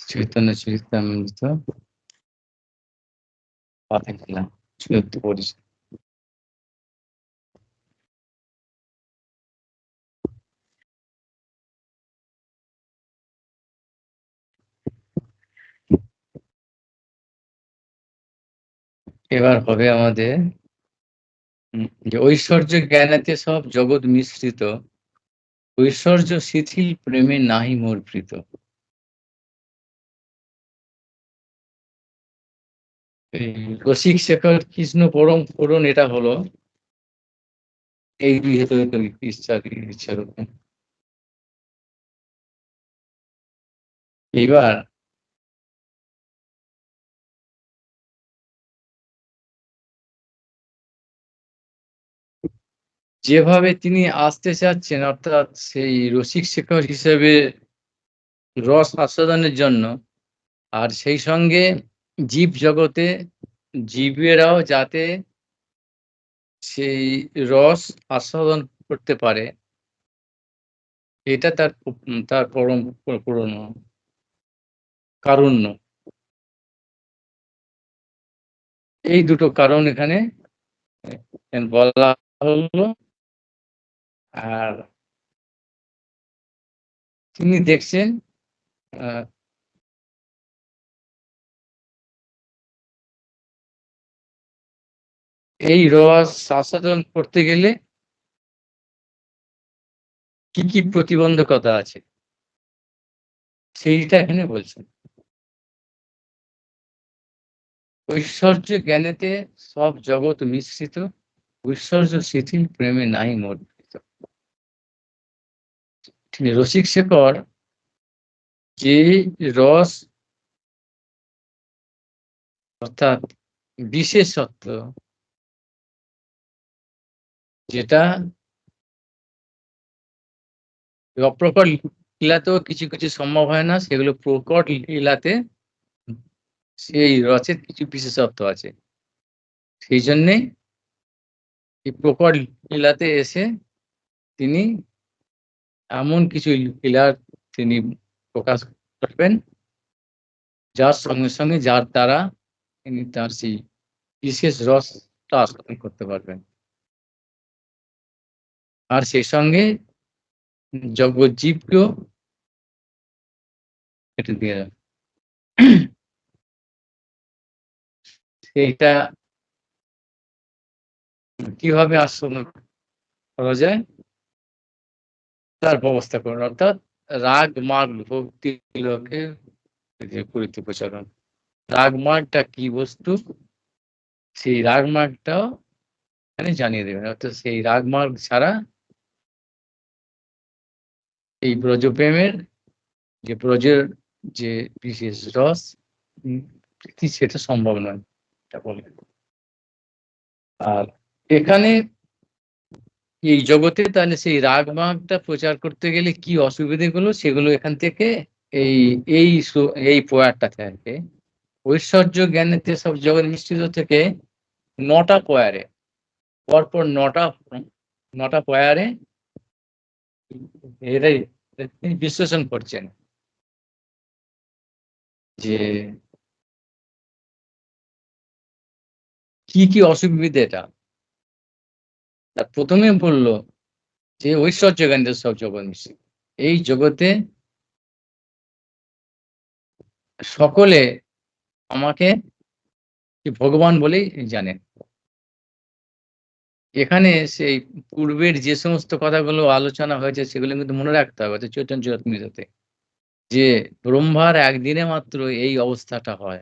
চৈতন্য চরিতামৃত পাঠে খেলা ৭৪ পরিচ্ছেদ। এবার হবে আমাদের যে ঐশ্বর্য জ্ঞানেতে সব জগৎ মিশ্রিত, ঐশ্বর্য শিথিল প্রেমে নাহি মোর প্রীত। এই রসিক শেখর কৃষ্ণ পরম পূরণ, এটা হলো এই ইচ্ছার উপর। এইবার যেভাবে তিনি আসতে চাচ্ছেন, অর্থাৎ সেই রসিক শেখর হিসেবে রস আস্বাদনের জন্য, আর সেই সঙ্গে জীব জগতে জীবেরাও যাতে সেই রস আস্বাদন করতে পারে, এটা তার পরম পূরণ কারুণ্য। এই দুটো কারণ এখানে বলা হলো। আর তিনি দেখছেন এই রস আস্বাদন করতে গেলে কি কি প্রতিবন্ধকতা আছে, সেইটা এখানে বলছেন। ঐশ্বর্য জ্ঞানেতে সব জগৎ মিশ্রিত, ঐশ্বর্য শিথিল প্রেমে নাই মোর প্রীত। রসিক শেখর যে রস, অর্থাৎ বিশেষত্ব, যেটা অপ্রকট লীলাতেও কিছু কিছু সম্ভব হয় না, সেগুলো প্রকট লীলাতে সেই রসের কিছু বিশেষত্ব আছে। সেই জন্যে এই প্রকট লীলাতে এসে তিনি এমন কিছু লীলা তিনি প্রকাশ করবেন, যার সঙ্গে সঙ্গে যার দ্বারা তিনি তার সেই বিশেষ রসটা আস্বাদন করতে পারবেন। আর সেই সঙ্গে জগৎ জীবকেও এটা দিয়ে সেইটা কিভাবে আস্বাদন করা যায় তার ব্যবস্থা করুন, অর্থাৎ রাগ মাগ ভক্তি লোকে করিতে প্রচারণ। রাগ মাগটা কি বস্তু, সেই রাগ মাগটাও এখানে জানিয়ে দেবেন। অর্থাৎ সেই রাগ মাগ ছাড়া এই ব্রজপ্রেমের যে ব্রজের যে বিশেষ রস সেটা সম্ভব নয়, এটা বলে। আর এখানে এই জগতে তাহলে সেই রাগ মাগটা প্রচার করতে গেলে কি অসুবিধাগুলো, সেগুলো এখান থেকে এই এই এই পোয়ারটা থেকে ঐশ্বর্য জ্ঞানেতে সব জগৎ মিশ্রিত থেকে ৯টা পয়ারে, পরপর ৯টা পয়ারে এটাই তিনি বিশ্লেষণ করছেন যে কি কি অসুবিধা এটা। তার প্রথমে বললো যে ঐশ্বর্য জ্ঞানের সব জগৎ মিশ্রিত, এই জগতে সকলে আমাকে ভগবান বলেই জানেন। এখানে সেই পূর্বের যে সমস্ত কথাগুলো আলোচনা হয়েছে সেগুলো কিন্তু মনে রাখতে হবে চৈতন্য চরিতামৃততে, যে ব্রহ্মার একদিনে মাত্র এই অবস্থাটা হয়।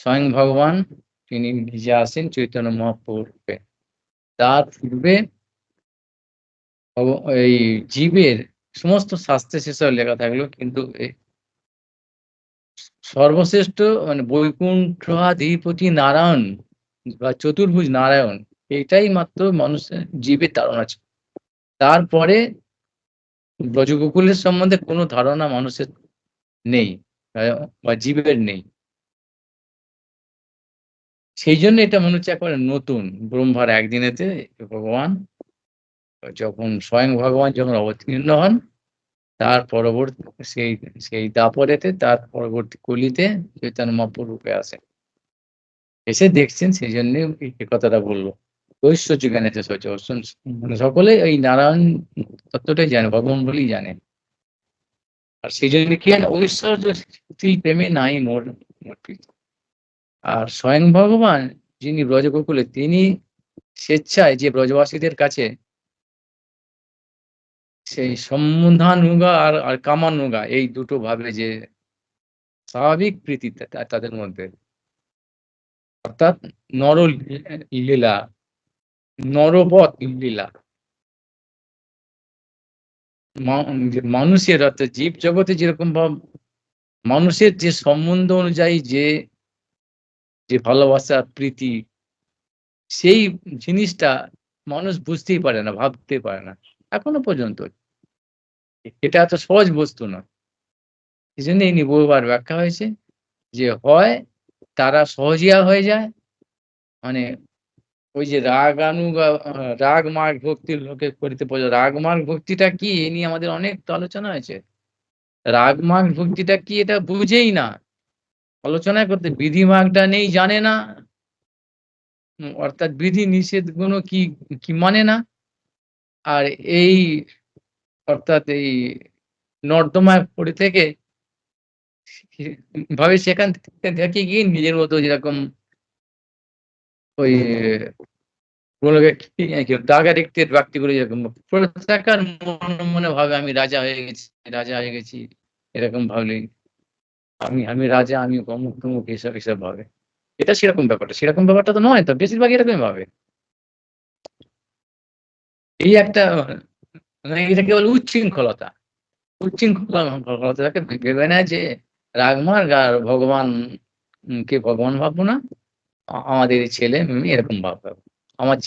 স্বয়ং ভগবান তিনি নিজে আসেন চৈতন্য মহাপ্রভুর রূপে। তার পূর্বে এই জীবের সমস্ত শাস্ত্রে সেসব লেখা থাকলো, কিন্তু সর্বশ্রেষ্ঠ মানে বৈকুণ্ঠাধিপতি নারায়ণ বা চতুর্ভুজ নারায়ণ, এইটাই মাত্র মানুষের জীবের ধারণা ছিল। তারপরে ব্রজগোকুলের সম্বন্ধে কোনো ধারণা মানুষের নেই বা জীবের নেই। সেই জন্য এটা মনে হচ্ছে একেবারে নতুন। ব্রহ্মার একদিনেতে ভগবান যখন স্বয়ং ভগবান যখন অবতীর্ণ হন, তার পরবর্তী সেই দাপরেতে তার পরবর্তী কলিতে চৈতন্য মহাপ্রভু রূপে আসে, এসে দেখছেন, সেই জন্য এই কথাটা বললো। ঐশ্বর্য জ্ঞানে মানে সকলে ওই নারায়ণ তত্ত্বটাই জানে, ভগবান বলেই জানে। আর সেই জন্য কি জানে, ঐশ্বর্য প্রেমে নাই মোর প্রীতি। আর স্বয়ং ভগবান যিনি ব্রজগোকুলে, তিনি স্বেচ্ছায় যে ব্রজবাসীদের কাছে সেই সম্বন্ধানুগা আর কামানুগা, এই দুটো ভাবে যে স্বাভাবিক প্রীতি তাদের মধ্যে, অর্থাৎ নর লীলা, নরবৎ লীলা, মানুষের অর্থাৎ জীব জগতে যেরকম ভাব মানুষের যে সম্বন্ধ অনুযায়ী যে যে ভালোবাসা প্রীতি, সেই জিনিসটা মানুষ বুঝতেই পারে না, ভাবতে পারে না এখনো পর্যন্ত। এটা এত সহজ বস্তু না। এই জন্য এই বহুবার ব্যাখ্যা হয়েছে যে হয় তারা সহজিয়া হয়ে যায়, মানে ওই যে রাগ মার্গ ভক্তির লোকে করিতে পারে। রাগ মার্গ ভক্তিটা কি, এ নিয়ে আমাদের অনেক আলোচনা হয়েছে। রাগ মার্গ ভক্তিটা কি এটা বুঝেই না, আলোচনা করতে বিধি মার্গটা নেই, জানে না, অর্থাৎ বিধি নিষেধ গুলো কি কি মানে না। আর এই অর্থাৎ এই নর্দমায় পড়ে থেকে ভাবে সেখান থেকে গিয়ে নিজের মতো যেরকম ওই ড্রাগ অ্যাডিক্টেড ব্যক্তিগুলো যেরকম পড়ে থাকার মনে মনে ভাবে আমি রাজা হয়ে গেছি, রাজা হয়ে গেছি, এরকম ভাবলেই আমি রাজা, আমি অমুক তমুক, এসব ভাবে। এটা সেরকম ব্যাপারটা, সেরকম ব্যাপারটা তো নয়, তো বেশিরভাগ এরকমই ভাবে। এই একটা মানে এটা কেবল উচ্ছৃঙ্খলতা, উচ্ছৃঙ্খলতাকে ভেবে নেয় যে রাগমার্গ আর ভগবান কে ভগবান ভাববো না, আমাদের ছেলে মেয়ে এরকম ভাববো, আমার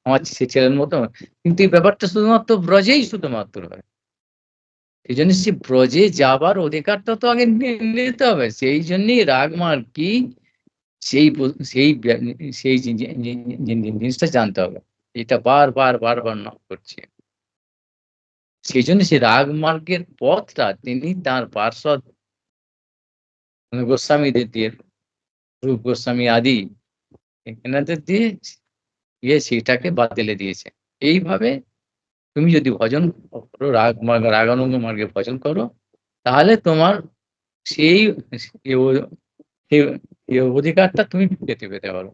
আমার সে ছেলের মতো। কিন্তু এই ব্যাপারটা শুধুমাত্র ব্রজেই শুধুমাত্র হয়। এই জন্য সে ব্রজে যাবার অধিকারটা তো আগে নিতে হবে। সেই জন্যই রাগমার্গ কি, সেই সেই সেই জিনিসটা জানতে হবে। এটা বারবার না করছে। সেই জন্য সে রাগমার্গের পথটা তিনি তার পার্শ্বদ গোস্বামীদের দিয়ে, রূপ গোস্বামী আদি এনাদের দিয়ে সেটাকে বাতিলে দিয়েছে। এইভাবে তুমি যদি ভজন করো, রাগানুগ মার্গে ভজন করো, তাহলে তোমার সেই অধিকারটা তুমি পেতে পারো।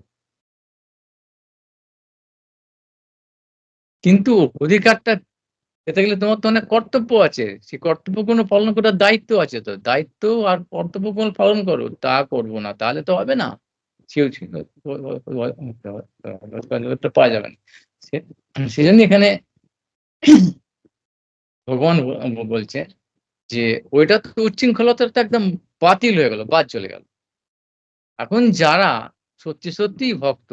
কিন্তু অধিকারটা পেতে গেলে তোমার তো অনেক কর্তব্য আছে, সেই কর্তব্যগুলো পালন করার দায়িত্ব আছে। তো দায়িত্ব আর কর্তব্যগুলো পালন করো, তা করবো না তাহলে তো হবে না, পাওয়া যাবে না। সেই জন্য এখানে ভগবান বলছে যে ওইটা তো উচ্ছৃঙ্খলতা তো একদম বাতিল হয়ে গেল, বাদ চলে গেল। এখন যারা সত্যি সত্যিই ভক্ত,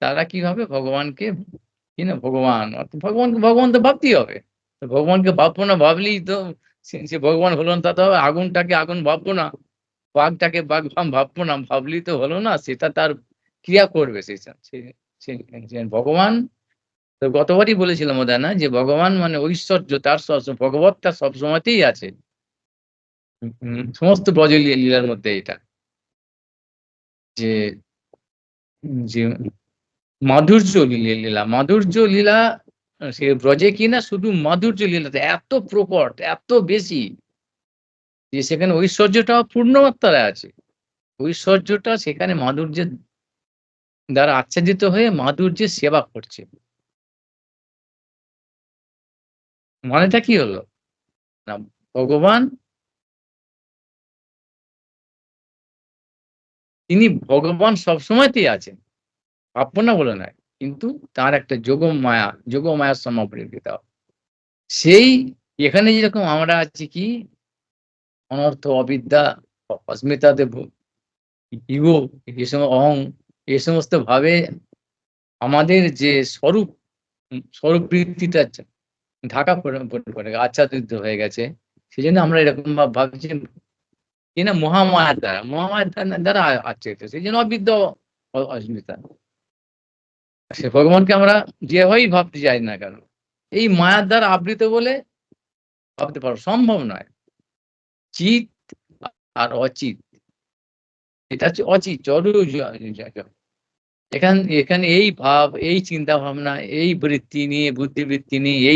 তারা কিভাবে ভগবানকে কিনা ভগবান, ভগবানকে ভগবান তো ভাবতেই হবে। তো ভগবানকে ভাববো না, ভাবলেই তো সে ভগবান হলো না। তাতে হবে আগুনটাকে আগুন ভাববো না, বাঘটাকে বাঘ ভাববো না, ভাবলেই তো হলো না। সেটা তার ক্রিয়া করবে। ভগবান তো গতবারই বলেছিলাম ওদের না, যে ভগবান মানে ঐশ্বর্য, তার ভগবতটা সবসময়তেই আছে সমস্ত ব্রজ লীলার মধ্যে। এটা যে যে মাধুর্য লীলা, মাধুর্য লীলা, সে ব্রজে কিনা শুধু মাধুর্য লীলাতে এত প্রকট, এত বেশি, যে সেখানে ঐশ্বর্যটাও পূর্ণমাত্রায় আছে। ঐশ্বর্যটা সেখানে মাধুর্যের দ্বারা আচ্ছাদিত হয়ে মাধুর্যের সেবা করছে। মানেটা কি হলো না, ভগবান তিনি ভগবান সবসময়তেই আছেন, ভাববো না বলে নয়, কিন্তু তার একটা যোগ মায়ার সমাপরিকৃত। সেই এখানে যেরকম আমরা আছি কি অনর্থ, অবিদ্যা, অস্মিতা দেব, ইগো, এ সময় অহং, এ সমস্ত ভাবে আমাদের যে স্বরূপ বৃত্তিটা ঢাকা পড়ে আচ্ছাদিত হয়ে গেছে। সেই জন্য আমরা এরকম ভাবছি কিনা মহামায়ার দ্বারা আচ্ছাদিত, সেই জন্য অবিদ্যা, অস্মিতা। সে ভগবানকে আমরা যেভাবেই ভাবতে চাই না কেন, এই মায়ার দ্বারা আবৃত বলে ভাবতে পারো সম্ভব নয়। চিত আর অচিত, এটা হচ্ছে অচিত এখানে এই ভাব, এই চিন্তা ভাবনা, এই বৃত্তি নিয়ে, বুদ্ধিবৃত্তি নিয়ে,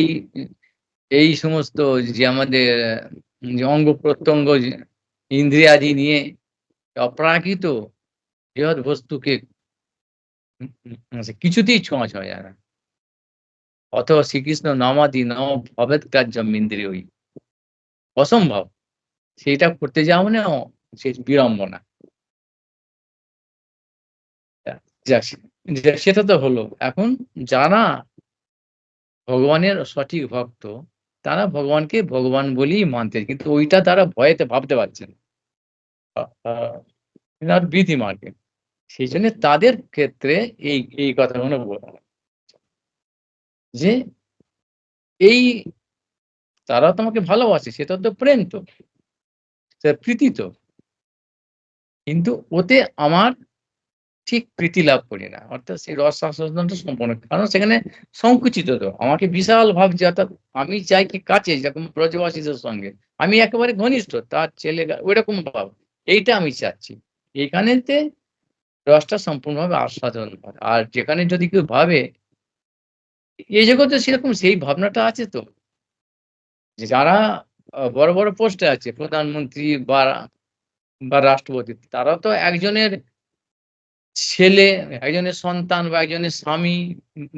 এই সমস্ত যে আমাদের যে অঙ্গ প্রত্যঙ্গ ইন্দ্রিয়াদি নিয়ে অপ্রাকৃত বৃহৎ বস্তুকে কিছুতেই ছোঁয়া যায় না। অথবা শ্রীকৃষ্ণ নামাদি নম ভবেৎ কার্যম ইন্দ্রিয়ই, অসম্ভব। সেইটা করতে যাওয়া মানে সে বিড়ম্বনা। যাক, সেটা তো হলো। এখন যারা ভগবানের সঠিক ভক্ত, তারা ভগবানকে ভগবান বলেই মানতে, কিন্তু ওইটা তারা ভয়েতে ভাবতে পারছেন বিধি মার্গে। সেই জন্য তাদের ক্ষেত্রে এই কথাগুলো বলা, যে এই তারা তোমাকে ভালোবাসে, সেটা তো প্রেম, তো প্রীতি তো, কিন্তু ওতে আমার ঠিক প্রীতি লাভ করি না, অর্থাৎ সেই রস আস্বাদনটা সম্পূর্ণ, কারণ সেখানে সংকুচিত তো, আমাকে বিশাল ভাবছে, অর্থাৎ আমি চাই কি কাছে, যেরকম ব্রজবাসীদের সঙ্গে আমি একেবারে ঘনিষ্ঠ, তার ছেলে ওইরকম ভাব, এইটা আমি চাচ্ছি। এইখানেতে রসটা সম্পূর্ণভাবে আস্বাদন হয়। আর যেখানে যদি কেউ ভাবে, এই জগতে সেরকম সেই ভাবনাটা আছে তো, যে যারা বড় বড় পোস্টে আছে, প্রধানমন্ত্রী বা রাষ্ট্রপতি, তারা তো একজনের ছেলে, একজনের সন্তান, বা একজনের স্বামী,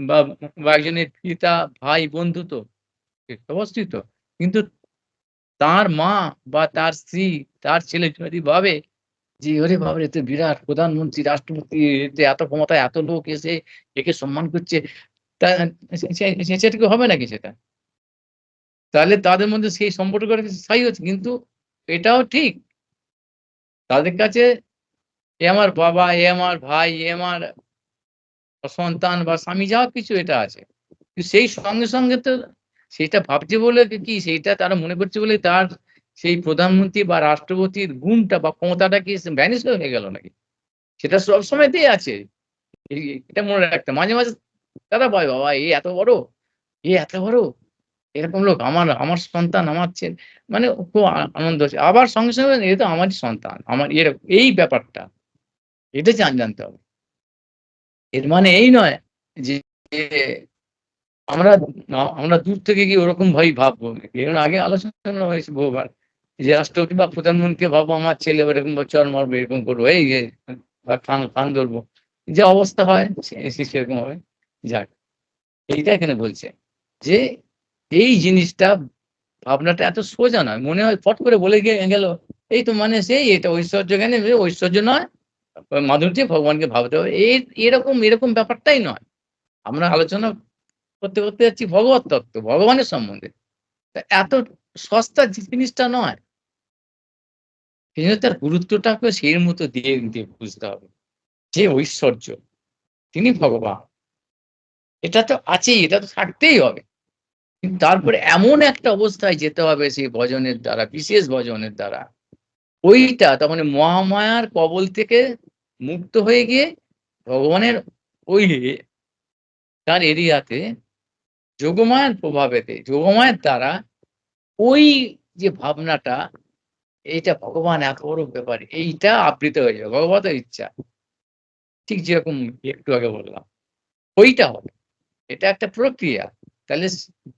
বা একজনের পিতা, ভাই, বন্ধু তো অবস্থিত। কিন্তু তার মা বা তার স্ত্রী, তার ছেলে যদি ভাবে যে ওরে বাবারে, এ তো বিরাট প্রধানমন্ত্রী, রাষ্ট্রপতি, এতে এত ক্ষমতায় এত লোক এসে একে সম্মান করছে, তা সেটা কি হবে নাকি সেটা? তাহলে তাদের মধ্যে সেই সম্পর্কটা স্থায়ী হচ্ছে। কিন্তু এটাও ঠিক, তাদের কাছে এ আমার বাবা, এ আমার ভাই, এ আমার সন্তান বা স্বামী, যা কিছু এটা আছে। কিন্তু সেই সঙ্গে, সঙ্গে তো সেইটা ভাবছে বলে কি সেইটা তারা মনে করছে বলে তার সেই প্রধানমন্ত্রী বা রাষ্ট্রপতির গুণটা বা ক্ষমতাটা কি ভ্যানিশ হয়ে গেল নাকি? সেটা সবসময়তেই আছে। এটা মনে রাখতে মাঝে, মাঝে তারা ভাবে, বাবা এ এত বড়, এ এত বড়, এরকম লোক, আমার সন্তান, আমার ছেলে, মানে খুব আনন্দ হচ্ছে। আবার সঙ্গে, সঙ্গে এ তো আমারই সন্তান, আমার এরকম এই ব্যাপারটা, এটা জানতে হবে। এর মানে এই নয় যে আমরা আমরা দূর থেকে গিয়ে ওরকম ভাবেই ভাববো। এর আগে আলোচনা হয়েছে বহুবার, যে রাষ্ট্রপতি বা প্রধানমন্ত্রীকে ভাববো আমার ছেলে এরকম চড় মারবো, এরকম করবো, এই যে ফান ধরবো, যে অবস্থা হয় সেরকম হবে। যাক, এইটা এখানে বলছে যে এই জিনিসটা, ভাবনাটা এত সোজা নয়। মনে হয় ফট করে বলে গেল, এই তো মানে সেই এটা ঐশ্বর্য জ্ঞানে, ঐশ্বর্য নয়, মাধুর্যে ভগবানকে ভাবতে হবে, এরকম ব্যাপারটাই নয়। আমরা আলোচনা করতে যাচ্ছি ভগবত তত্ত্ব, ভগবানের সম্বন্ধে। তা এত সস্তা জিনিসটা নয়। সেজন্য তার গুরুত্বটাকে সেই মতো দিয়ে বুঝতে হবে। যে ঐশ্বর্য, তিনি ভগবান। এটা তো আছেই, এটা তো থাকতেই হবে। কিন্তু তারপরে এমন একটা অবস্থায় যেতে হবে সেই ভজনের দ্বারা, বিশেষ ভজনের দ্বারা, ওইটা তার মানে মহামায়ার কবল থেকে মুক্ত হয়ে গিয়ে ভগবানের ওই তার এরিয়াতে, যোগমায়ার প্রভাবেতে, যোগমায়ার দ্বারা ওই যে ভাবনাটা, এইটা ভগবান এত বড় ব্যাপার, এইটা আবৃত হয়ে যাবে ভগবতের ইচ্ছা। ঠিক যেরকম একটু আগে বললাম, ওইটা হবে। এটা একটা প্রক্রিয়া। তাহলে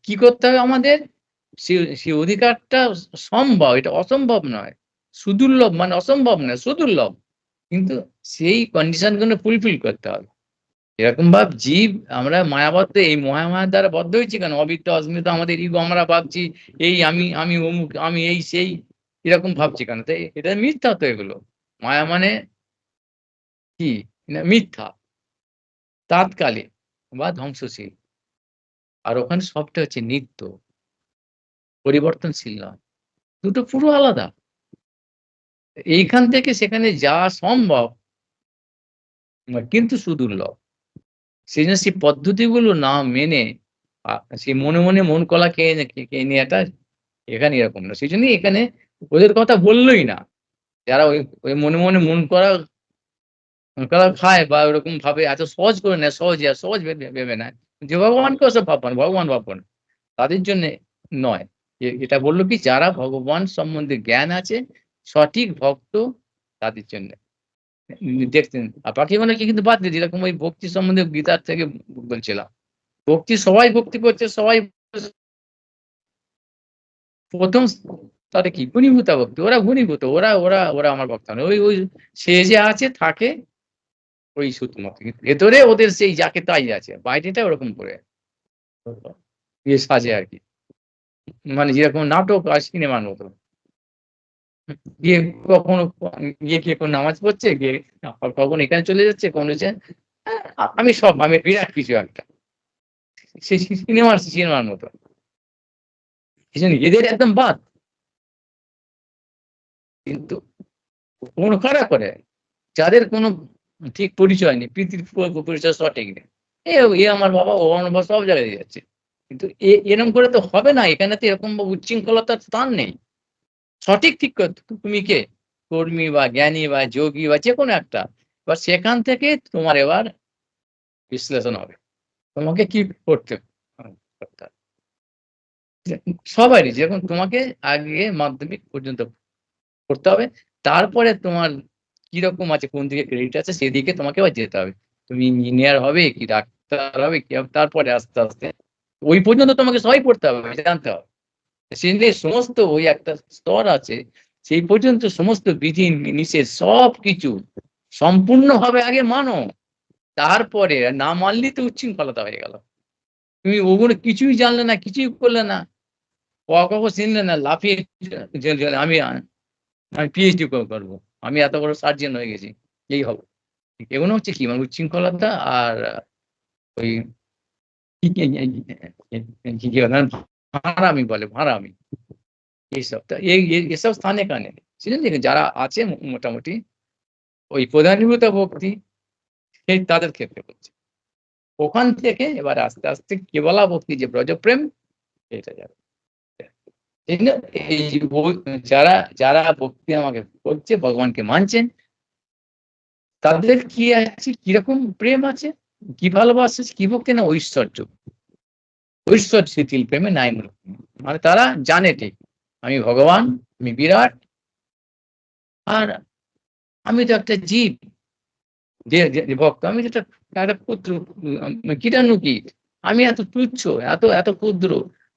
কি করতে হবে আমাদের? সে অধিকারটা সম্ভব, এটা অসম্ভব নয়। সুদুর্লভ মানে অসম্ভব নয়, সুদুর্লভ। কিন্তু সেই কন্ডিশন গুলো ফুলফিল করতে হবে। এরকম ভাব জীব আমরা মায়াবদ্ধ, এই মহামায়ার দ্বারা বদ্ধ হয়েছি কেন? অবিদ্য অস্মিত আমাদের ইগো, আমরা ভাবছি এই আমি অমুক, আমি এই সেই, এরকম ভাবছি কেন? তাই এটা মিথ্যা তো এগুলো। মায়া মানে কি? না মিথ্যা, তাৎকালিক বা ধ্বংসশীল। আর ওখানে সবটা হচ্ছে নিত্য, পরিবর্তনশীল নয়। দুটো পুরো আলাদা। এইখান থেকে সেখানে যাওয়া সম্ভব, কিন্তু সুদুর্লভ। সেজন্য সেই পদ্ধতিগুলো না মেনে সেই মনে, মনে মন কলা খেয়ে নেয়াটা এখানে এরকম না। সেজন্যই এখানে ওদের কথা বললই না। যারা ওই মনে, মনে মন কলা খায় বা ওরকম ভাবে এত সহজ করে নেয়, সহজ ভেবে নেয়। যে ভগবানকে ওসব ভাববো না, ভগবান ভাববো না। তাদের জন্যে নয়। এটা বললো কি যারা ভগবান সম্বন্ধে জ্ঞান আছে, সঠিক ভক্ত তাদের জন্য। দেখতেন আর বাকি অনেকে কিন্তু বাদ দিয়ে যেরকম ওই ভক্তি সম্বন্ধে গীতার থেকে বলছিলাম। ভক্তি সবাই ভক্তি করছে, সবাই ১ম তাদের কি ঘনীভূত ভক্তি। ওরা ঘনীভূত। ওরা ওরা ওরা আমার ভক্ত না। ওই সে যে আছে থাকে ওই শুধুমাত্র। কিন্তু ভেতরে ওদের সেই যাকে তাই আছে। বাইরেটা ওরকম করে সাজে আরকি। মানে যেরকম নাটক আর সিনেমার মতো। গিয়ে কখনো গিয়ে কে কোন নামাজ পড়ছে, গিয়ে কখন এখানে চলে যাচ্ছে, কখনো হচ্ছে আমি বিরাট কিছু একটা। সেই সিনেমার মতো। এজন্য এদের একদম বাদ। কিন্তু কারা করে? যাদের কোনো ঠিক পরিচয় নেই, প্রীতির পরিচয় সঠিক নেই। এ আমার বাবা, ও আমার বাবা সব জায়গায় দিয়ে যাচ্ছে। কিন্তু এরকম করে তো হবে না। এখানে তো এরকম উচ্ছৃঙ্খলতার স্থান নেই। সঠিক ঠিক তুমি কে? কর্মী বা জ্ঞানী বা যোগী বা যেকোনো একটা। এবার সেখান থেকে তোমার এবার বিশ্লেষণ হবে। তোমাকে কি করতে করতে হবে। সবারই যেরকম তোমাকে আগে মাধ্যমিক পর্যন্ত পড়তে হবে। তারপরে তোমার কিরকম আছে, কোন দিকে ক্রেডিট আছে সেদিকে তোমাকে আবার যেতে হবে। তুমি ইঞ্জিনিয়ার হবে কি ডাক্তার হবে কি হবে তারপরে আস্তে ওই পর্যন্ত তোমাকে সবই পড়তে হবে, জানতে হবে। সেদিকে সমস্ত ওই একটা স্তর আছে, সেই পর্যন্ত সমস্ত বিধি নিষেধ সবকিছু সম্পূর্ণভাবে আগে মানো। তারপরে না মানলেই তো উচ্ছৃঙ্খলতা হয়ে গেল। তুমি ওগুলো কিছুই জানলে না, কিছুই করলে না। ক খ গ চিনলে না, লাফিয়ে আমি পিএইচডি করবো। আমি এত বড় সার্জেন হয়ে গেছি। এই হবো। এগুলো হচ্ছে কি মানে উচ্ছৃঙ্খলতা আর ওই কি ভাড়ামি বলে, ভাড়ামি এইসব। তা এসব স্থানে কানে সেজন্য যারা আছে মোটামুটি ওই প্রধানীভূত ভক্তি সেই তাদের ক্ষেত্রে হচ্ছে। ওখান থেকে এবার আস্তে কেবলা ভক্তি যে ব্রজপ্রেম এটা যাবে। এইজন্য এই যারা যারা ভক্তি আমাকে করছে, ভগবানকে মানছেন, তাদের কি আছে, কিরকম প্রেম আছে, কি ভালোবাসা আছে, কি ভক্তি না ঐশ্বর্য। ঐশ্বর শিথিল প্রেমে নাই মূল। মানে তারা জানে ঠিক আমি ভগবান, আমি বিরাট, আর আমি তো একটা জীব, যে ভক্ত আমি তো একটা পুত্র, কীটাণু কীট। আমি এত তুচ্ছ, এত ক্ষুদ্র,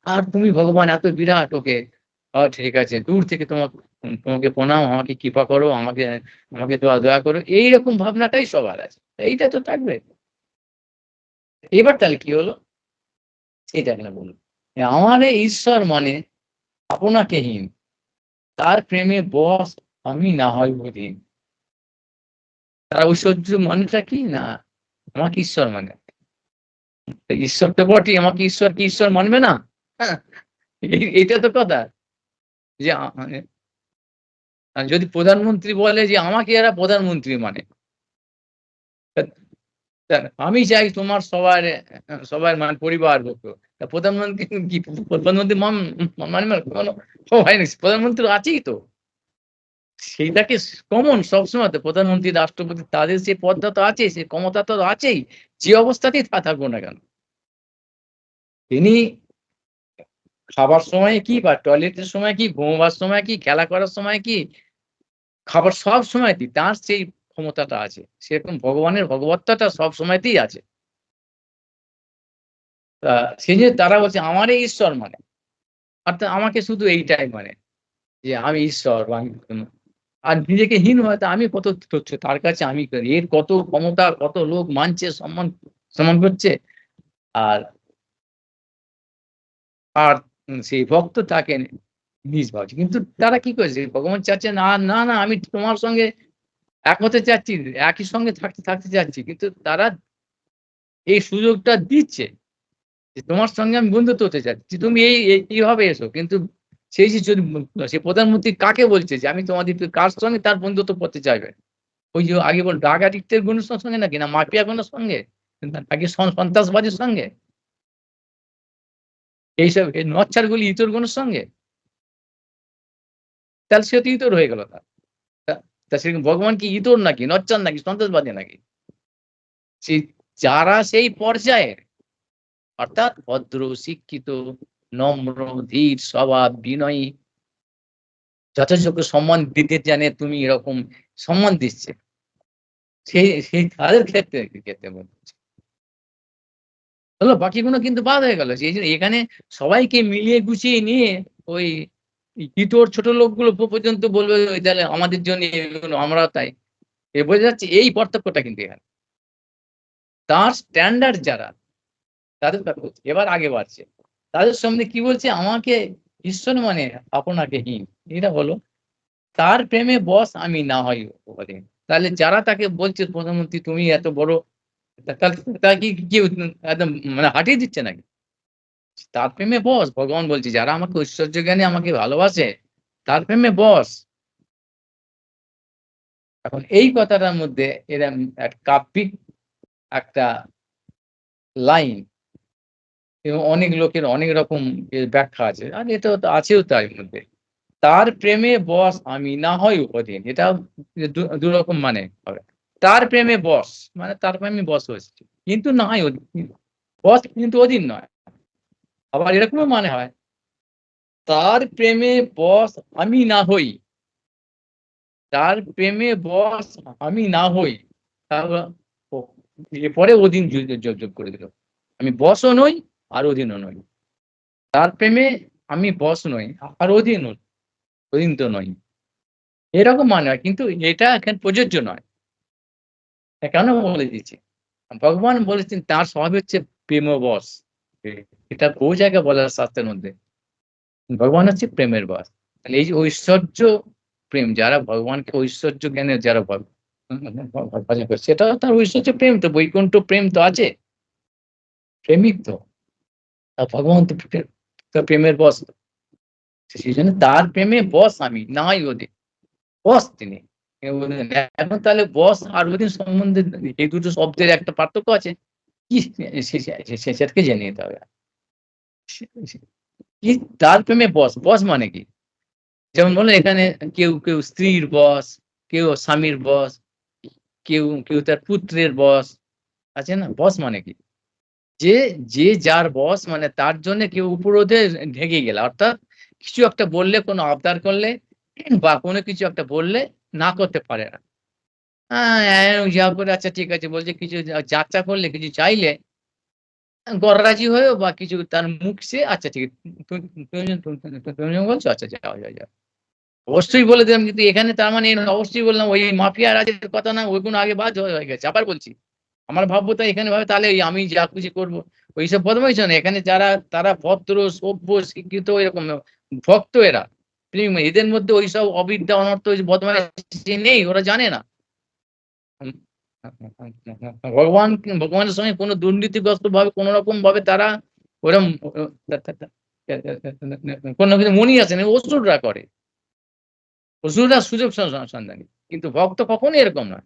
আর তুমি ভগবান এত বিরাট। ওকে ঠিক আছে, দূর থেকে তোমাকে প্রণাম, আমাকে কৃপা করো, আমাকে আমাকে দয়া করো, এইরকম ভাবনাটাই সবার আছে। এইটা তো থাকবে। এবার তাহলে কি হলো সেটা এখানে বলুন। আমার ঈশ্বর মানে আপনাকেহীন, তার প্রেমে বশ আমি না হয় অধীন। তারা ঐশ্বর্য মানেটা কি না, আমাকে ঈশ্বর মানে। ঈশ্বর তো বটেই, আমাকে ঈশ্বর কি ঈশ্বর মানবে না? হ্যাঁ, এইটা তো কথা। যে যদি প্রধানমন্ত্রী বলে যে আমাকে এরা প্রধানমন্ত্রী মানে, তা আমি চাই তোমার সবার মানে পরিবারভুক্ত। তা প্রধানমন্ত্রী কি প্রধানমন্ত্রী মানবে না? হয় না, প্রধানমন্ত্রী আছেই তো। সেইটাকে কমন সবসময় তো প্রধানমন্ত্রী, রাষ্ট্রপতি তাদের যে পদটা তো আছেই, সে ক্ষমতা তো আছেই। যে অবস্থাতেই থাকুক না কেন। তিনি খাবার সময় কি বা টয়লেটের সময় কি, ঘুমোবার সময় কি, খেলা করার সময় কি, খাবার সব সময়তেই তার সেই ক্ষমতাটা আছে। সেরকম ভগবানের ভগবত্তাটা সব সময়তেই আছে। তা সেই যে তারা বলছে আমারই ঈশ্বর মানে। অর্থাৎ আমাকে শুধু এইটাই মানে যে আমি ঈশ্বর বা আমি আর নিজেকে হীন ভাবতে আমি কত তুচ্ছ, তার কাছে আমি এর কত ক্ষমতা, কত লোক মানছে, সম্মান করছে। আর আর সেই ভক্ত তাকে নিজ ভাবছে। কিন্তু তারা কি করেছে? ভগবান চাচ্ছে না আমি তোমার সঙ্গে এক হতে চাচ্ছি, একই সঙ্গে থাকতে চাচ্ছি। কিন্তু তারা এই সুযোগটা দিচ্ছে যে তোমার সঙ্গে আমি বন্ধুত্ব হতে চাচ্ছি। তুমি এইভাবে এসো। কিন্তু সেই যে যদি সে প্রধানমন্ত্রী কাকে বলছে যে আমি তোমাদের কার সঙ্গে তার বন্ধুত্ব করতে চাইবে? ওই যে আগে ড্রাগ অ্যাডিক্ট এর গুলোর সঙ্গে নাকি, না মাফিয়া গুলোর সঙ্গে, নাকি সন্ত্রাসবাদীর সঙ্গে, এইসব নচ্ছারগুলি ইতরগুলোর সঙ্গে? তাহলে সে তো ইতর হয়ে গেল। তা তা সেরকম ভগবান কি ইতর নাকি, নচ্ছার নাকি, সন্ত্রাসবাদী নাকি? সেই যারা সেই পর্যায়ের, অর্থাৎ ভদ্র, শিক্ষিত, নম্র, ধীর স্বভাব, বিনয়ী, যথাযোগ্য সম্মান দিতে জানে, তুমি এরকম সম্মান দিচ্ছে। সেই তাদের ক্ষেত্রে বলছি। হলো বাকিগুলো কিন্তু বাদ হয়ে গেল। সেইজন্য এখানে সবাইকে মিলিয়ে গুছিয়ে নিয়ে ওই ইতর ছোট লোকগুলো পর্যন্ত বলবে ওই তাহলে আমাদের জন্য এগুলো আমরাও তাই। বোঝা যাচ্ছে এই পার্থক্যটা কিন্তু এখানে। তার স্ট্যান্ডার্ড যারা তাদের কথা বলছি। এবার আগে বাড়ছে। তাদের সামনে কি বলছে? আমাকে ঈশ্বর মানে আপনাকে হীন। এটা হলো তার প্রেমে বশ আমি না হই অধীন। তাহলে যারা তাকে বলছে প্রধানমন্ত্রী তুমি এত বড় তাহলে তাকে কি একদম মানে হাঁটিয়ে দিচ্ছে নাকি? তার প্রেমে বশ। ভগবান বলছে যারা আমাকে ঐশ্বর্য জ্ঞানে আমাকে ভালোবাসে তার প্রেমে বশ। এখন এই কথাটার মধ্যে এরম এক কাব্যিক একটা লাইন এবং অনেক লোকের অনেক রকম ব্যাখ্যা আছে। আর এটাও তো আছেও তার মধ্যে। তার প্রেমে বশ আমি না হই অধীন। এটা দুরকম মানে হবে। তার প্রেমে বশ মানে তার প্রেমে বশ হয়েছে। কিন্তু না হয় অধীন। বশ কিন্তু অধীন নয়। আবার এরকমও মানে হয় তার প্রেমে বশ আমি না হই। তার প্রেমে বশ আমি না হই। তারপর এরপরে অধীন যোগ করে দিল। আমি বশও নই আর অধীনও নই। তার প্রেমে আমি বশ নই আর অধীন তো নই। এরকম মানে হয় কিন্তু এটা এখানে প্রযোজ্য নয়। কেন বলে দিচ্ছি? ভগবান বলেছেন তার স্বভাব হচ্ছে প্রেমবশ। এটা বহু জায়গায় বলা আছে শাস্ত্রের মধ্যে। ভগবান হচ্ছে প্রেমের বশ। তাহলে এই যে ঐশ্বর্য প্রেম যারা ভগবানকে ঐশ্বর্য জ্ঞানের যারা ভজন করে সেটাও তার ঐশ্বর্য প্রেম তো বৈকুণ্ঠ প্রেম তো আছে। প্রেমিক তো। আর ভগবান তো প্রেমের বশ। সেই জন্য তার প্রেমে বশ আমি নাই অধীন। বস তিনি। এখন তাহলে বস আর অধীন সম্বন্ধে এই দুটো শব্দের একটা পার্থক্য আছে। কি সেটাকে জেনে নিতে হবে। কি তার প্রেমে বস, বস মানে কি? যেমন বললেন এখানে কেউ স্ত্রীর বস, কেউ স্বামীর বস, কেউ তার পুত্রের বস। আছে না? বস মানে কি? যে যে যার বস মানে তার জন্য কেউ উপরোধে ঢেকে গেলে। অর্থাৎ কিছু একটা বললে কোনো আবদার করলে বা কোনো কিছু একটা বললে না করতে পারে না। যা করে আচ্ছা ঠিক আছে বলছে কিছু যাচ্চা করলে কিছু চাইলে গররাজি হয়েও বা কিছু তার মুখ সে আচ্ছা ঠিক আছে। তুমি যখন বলছো আচ্ছা যাও। অবশ্যই বলে দিলাম কিন্তু এখানে তার মানে অবশ্যই বললাম ওই মাফিয়া রাজের কথা না ওইগুলো আগে বাদ হয়ে গেছে। আবার বলছি। আমার ভাববো তো এখানে ভাবে তাহলে আমি যা খুশি করব। ওইসব বদমাইশ না। এখানে যারা তারা ভদ্র, সভ্য, শিক্ষিত এরকম ভক্ত এরা। এদের মধ্যে ওইসব অবিদ্যা অনর্থ বদমাইশি নেই। ওরা জানে না। হুম, ভগবানের সঙ্গে কোনো দুর্নীতিগ্রস্ত ভাবে কোন রকম ভাবে তারা ওরম কোনো কিছু মনি আছে না অসুররা করে। অসুররা সুযোগ সন্ধানী। কিন্তু ভক্ত কখনোই এরকম নয়।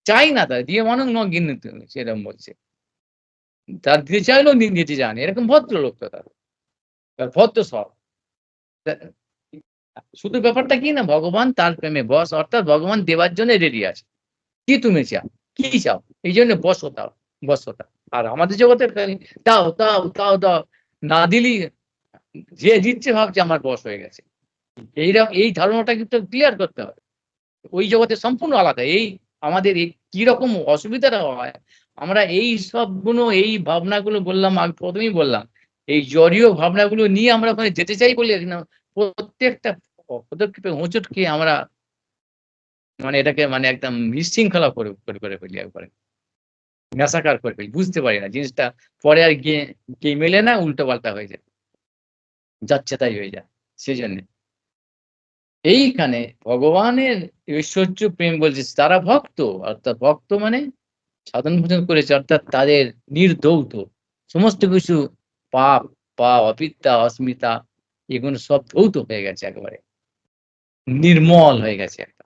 চাই না তাই দিয়ে মানুষ গিন্নিত সেরকম বলছে। তার দিতে চাইলেও নিতে চায় না। এরকম ভদ্রলোক তো তারা। ভদ্র সব। শুধু ব্যাপারটা কি না ভগবান তার প্রেমে বশ অর্থাৎ ভগবান দেবার জন্য রেডি আছে। কি তুমি চাও? কি চাও? এইজন্য বশ্যতা। আর আমাদের জগতে খালি দাও। না দিলেই যে দিচ্ছে ভাবছে আমার বশ হয়ে গেছে। এই ধারণাটা কিন্তু ক্লিয়ার করতে হবে। ওই জগতে সম্পূর্ণ আলাদা। এই আমাদের কিরকম অসুবিধাটা হয়, আমরা এই সবগুলো এই ভাবনাগুলো বললাম আমি ১ম এই বললাম। এই জড়ীয় ভাবনাগুলো নিয়ে আমরা ওখানে যেতে চাই বলে না প্রত্যেকটা পদক্ষেপে হোঁচট খেয়ে আমরা মানে এটাকে মানে একদম বিশৃঙ্খলা করে ফেলি একবারে। মেসাকার করে ফেলি। বুঝতে পারি না জিনিসটা পরে আর গিয়ে মেলে না উল্টোপাল্টা হয়ে যায়। যাচ্ছে তাই হয়ে যায়। সেজন্যে। এইখানে ভগবানের ঐশ্বর্য প্রেম বলছে তারা ভক্ত। অর্থাৎ ভক্ত মানে সাধন ভজন করেছে অর্থাৎ তাদের নির্ধৌত সমস্ত কিছু অবিদ্যা, অস্মিতা এগুলো সব ধৌত হয়ে গেছে একেবারে। নির্মল হয়ে গেছে একটা।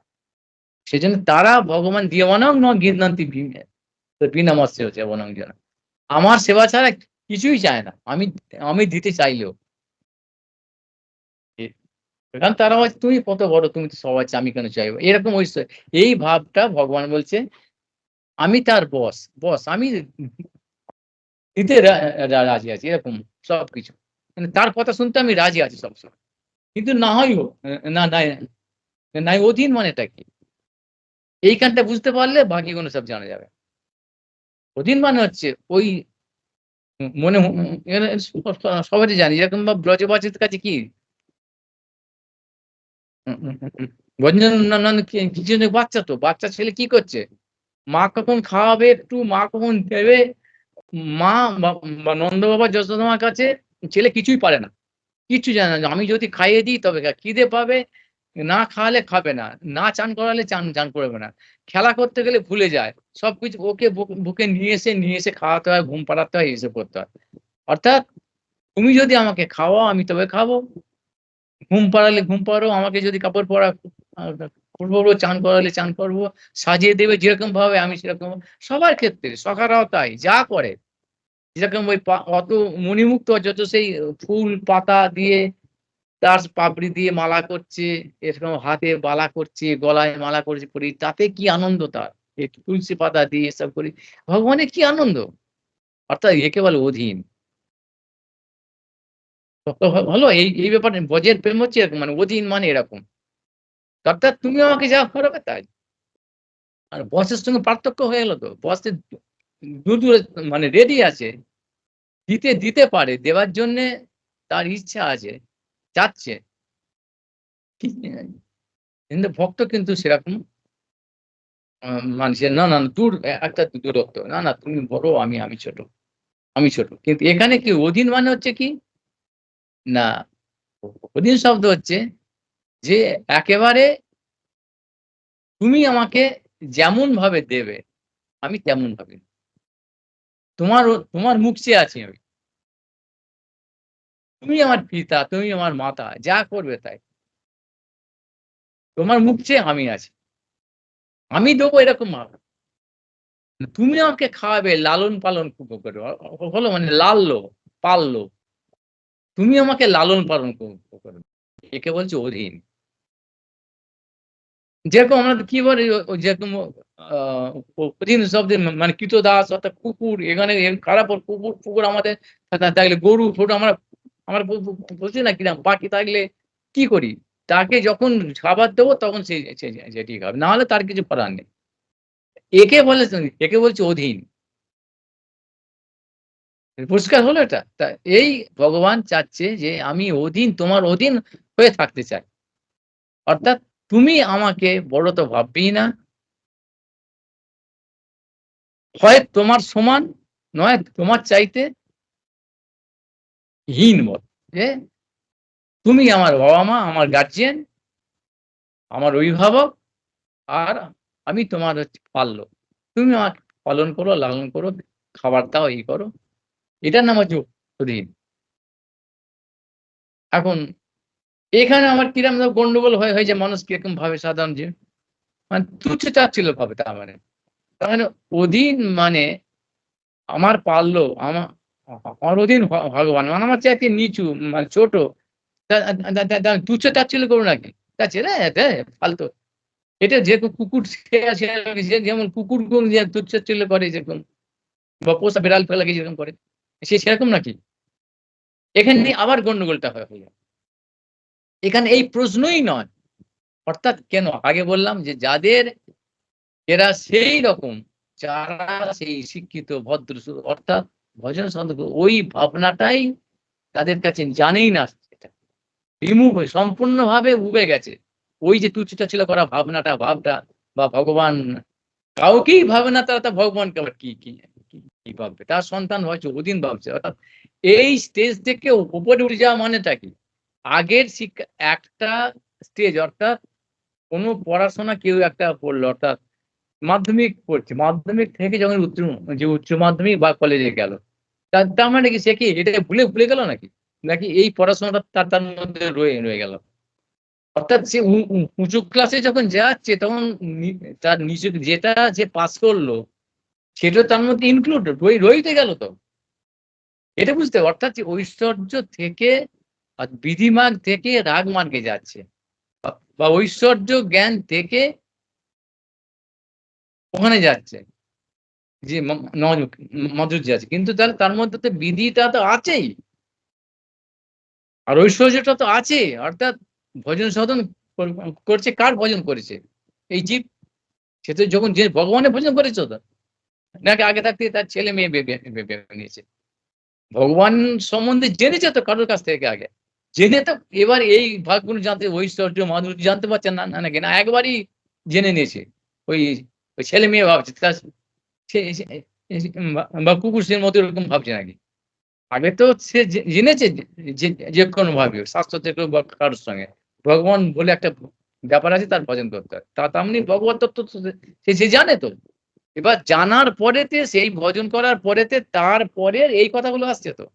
সেজন্য তারা ভগবান দিয়মানং ন গিন্নান্তি বিনামস্য হচ্ছে বনং জন। আমার সেবা ছাড়া কিছুই চায় না। আমি দিতে চাইলেও। কারণ তারা বলছে, "তুমি কত বড়, তুমি তো সবাই আমি কেন চাইবো?" এরকম এই ভাবটা ভগবান বলছে, "আমি তার বস। আমি দিতে রাজি আছি।" এরকম সবকিছু। মানে তার কথা শুনতে আমি রাজি আছি সবসময়। কিন্তু না হয়ও না নাই নাই অধীন মানেটা কি? এইখানটা বুঝতে পারলে বাকিগুলো সব জানা যাবে। অধীন মানে হচ্ছে ওই মনে এখানে সবারই জানি যেরকম ব্রজবাসীর কাছে কি ব্রজেন্দ্রনাথ কিছু বাচ্চা তো বাচ্চা ছেলে কি করছে? মা কখন খাওয়াবে একটু, মা কখন দেবে, মা বা নন্দ বাবা যশোদা মার কাছে ছেলে কিছুই পারে না। কিচ্ছু জানে না। আমি যদি খাইয়ে দিই তবে খিদে পাবে, না খাওয়ালে খাবে না। না চান করালে চান করবে না। খেলা করতে গেলে ভুলে যায়। সবকিছু ওকে বুকে নিয়ে এসে খাওয়াতে হয়, ঘুম পাড়াতে হয়, এসব করতে হয়। অর্থাৎ তুমি যদি আমাকে খাওয়াও আমি তবে খাবো। ঘুম পাড়ালে ঘুম পাড়াও, আমাকে যদি কাপড় পরা আ পরবো, চান করালে চান করবো, সাজিয়ে দেবে যেরকম ভাবে আমি সেরকম সবার ক্ষেত্রে সখারাও তাই যা করে। যেরকম ওই অত মণিমুক্ত যত সেই ফুল পাতা দিয়ে তার পাপড়ি দিয়ে মালা করছে, এরকম হাতে বালা করছে, গলায় মালা করছে পরি, তাতে কি আনন্দ তার। এই তুলসী পাতা দিয়ে এসব করি। ভগবানের কি আনন্দ! অর্থাৎ একে বলে অধীন। হলো এই ব্যাপারে ব্রজের প্রেম হচ্ছে এরকম মানে অধীন মানে এরকম। অর্থাৎ তুমি আমাকে যা করাবে তাই। আর বসের সঙ্গে পার্থক্য হয়ে গেল তো। বসে দূরে মানে রেডি আছে। দিতে পারে। দেওয়ার জন্যে তার ইচ্ছা আছে। চাচ্ছে। ঠিক কিন্তু ভক্ত কিন্তু সেরকম মানছে না, না দূর একটা দূরত্ব। না, না তুমি বড় আমি ছোট। আমি ছোট। কিন্তু এখানে কি অধীন মানে হচ্ছে কি? না অধীন শব্দ হচ্ছে যে একেবারে তুমি আমাকে যেমন ভাবে দেবে আমি তেমন ভাবে। তোমার মুখ চেয়ে আছি আমি। তুমি আমার পিতা, তুমি আমার মাতা। যা করবে তাই। তোমার মুখ চেয়ে আমি আছি। আমি দেবো এরকম ভাবে। তুমি আমাকে খাওয়াবে, লালন পালন করে। হলো মানে লাললো, পাললো। তুমি আমাকে লালন পালন করবে। একে বলছে অধীন। যেরকম আমরা কি বলি যেরকম আ অধীন শব্দে মানে ক্রীতদাস অর্থাৎ কুকুর এখানে খারাপ কুকুর আমাদের থাকলে গরু ছোট আমরা আমরা বলছি না কিরাম পাখি থাকলে কি করি? তাকে যখন খাবার দেবো তখন সে সেটি খাবে। না হলে তার কিছু করার নেই। একে বলছে অধীন। পরিষ্কার হলো এটা? তা এই ভগবান চাচ্ছে যে আমি অধীন তোমার অধীন হয়ে থাকতে চাই। অর্থাৎ তুমি আমাকে বড় তো ভাববেই না, হয় তোমার সমান নয় তোমার চাইতে হীন বল। যে তুমি আমার বাবা-মা, আমার গার্ডিয়ান, আমার অভিভাবক আর আমি তোমার হচ্ছে পাল্য। তুমি আমাকে পালন করো, লালন করো, খাবার দাও, এই করো। এটার নাম হচ্ছে অধীন। এখন এখানে আমার কিরম গন্ডগোল হয়ে যায় মানুষ কিরকম ভাবে সাধারণ যে মানে তুচ্ছ-তাচ্ছিল্য ভাবে তার মানে। তার মানে অধীন মানে আমার পাল্য, আমার অধীন ভগবান। মানে আমার চাইতে নিচু মানে ছোট। তুচ্ছ-তাচ্ছিল্য করো নাকি? ছেড়ে দে ফালতু। এটা যে কুকুর সে যেমন কুকুরগুলো যে তুচ্ছ-তাচ্ছিল্য করে যেরকম বা পোষা বিড়াল-ফেলাকে যেরকম করে। সে সেরকম নাকি? এখানে আবার গন্ডগোলটা হয়ে যায়। এখানে এই প্রশ্নই নয়। অর্থাৎ কেন? আগে বললাম যে যাদের এরা সেই রকম যারা সেই শিক্ষিত ভদ্র অর্থাৎ ভজন সন্ত ওই ভাবনাটাই তাদের কাছে জানেই না সেটা। রিমুভ হয়ে সম্পূর্ণভাবে উবে গেছে। ওই যে তুচ্ছ-তাচ্ছিল্য করা ভাবটা বা ভগবান কাউকেই ভাবে না তারা ভগবানকে আবার কি ভাববে? তার সন্তান হয়তো অধীন ভাবছে। অর্থাৎ এই স্টেজ থেকে উপরে উঠে যাওয়া মানেটা কি? আগের শিক্ষা একটা স্টেজ অর্থাৎ কোন পড়াশোনা কেউ একটা পড়লো অর্থাৎ মাধ্যমিক পড়ছে। মাধ্যমিক থেকে যখন উচ্চ মাধ্যমিক বা কলেজে গেল। তার মানে কি সে কি এটা ভুলে গেল নাকি? নাকি এই পড়াশোনাটা তার মধ্যে রয়ে গেল? অর্থাৎ সে উঁচু ক্লাসে যখন যাচ্ছে তখন নি তার নিচে যেটা যে পাস করলো সেটা তার মধ্যে ইনক্লুডেড রইতে গেল তো। এটা বুঝতে হবে অর্থাৎ যে ঐশ্বর্য থেকে বিধিমার্গ থেকে রাগমার্গে যাচ্ছে। বা ঐশ্বর্য জ্ঞান থেকে ওখানে যাচ্ছে। যে মাধুর্য আছে। কিন্তু তার মধ্যে তো বিধিটা তো আছেই। আর ঐশ্বর্যটা তো আছে, অর্থাৎ ভজন সাধন করছে, কার ভজন করেছে? এই জীব। সে তো যখন যে ভগবানের ভজন করেছে তো, নাকি আগে থাকতে তার ছেলে মেয়ে ভেবে নিয়েছে? ভগবান সম্বন্ধে জেনেছে তো কারোর কাছ থেকে আগে। জেনে তো এবার এই ভাগগুলো জানতে, ঐশ্বর্য মাধুর্য জানতে পারছেন না, নাকি না একবারই জেনে নিয়েছে? ওই ওই ছেলে মেয়ে ভাবছে তার, বা কুকুরের মতো এরকম ভাবছে নাকি? আগে তো সে জেনেছে যে কোনো ভাবে শাস্ত্র থেকে বা কারোর সঙ্গে ভগবান বলে একটা ব্যাপার আছে, তার ভজন করতে হয়। তা তেমনি ভগবত তত্ত্ব তো সে জানে তো। এবার জানার পরেতে, সেই ভজন করার পরেতে তারপরে এই কথাগুলো আসছে তো।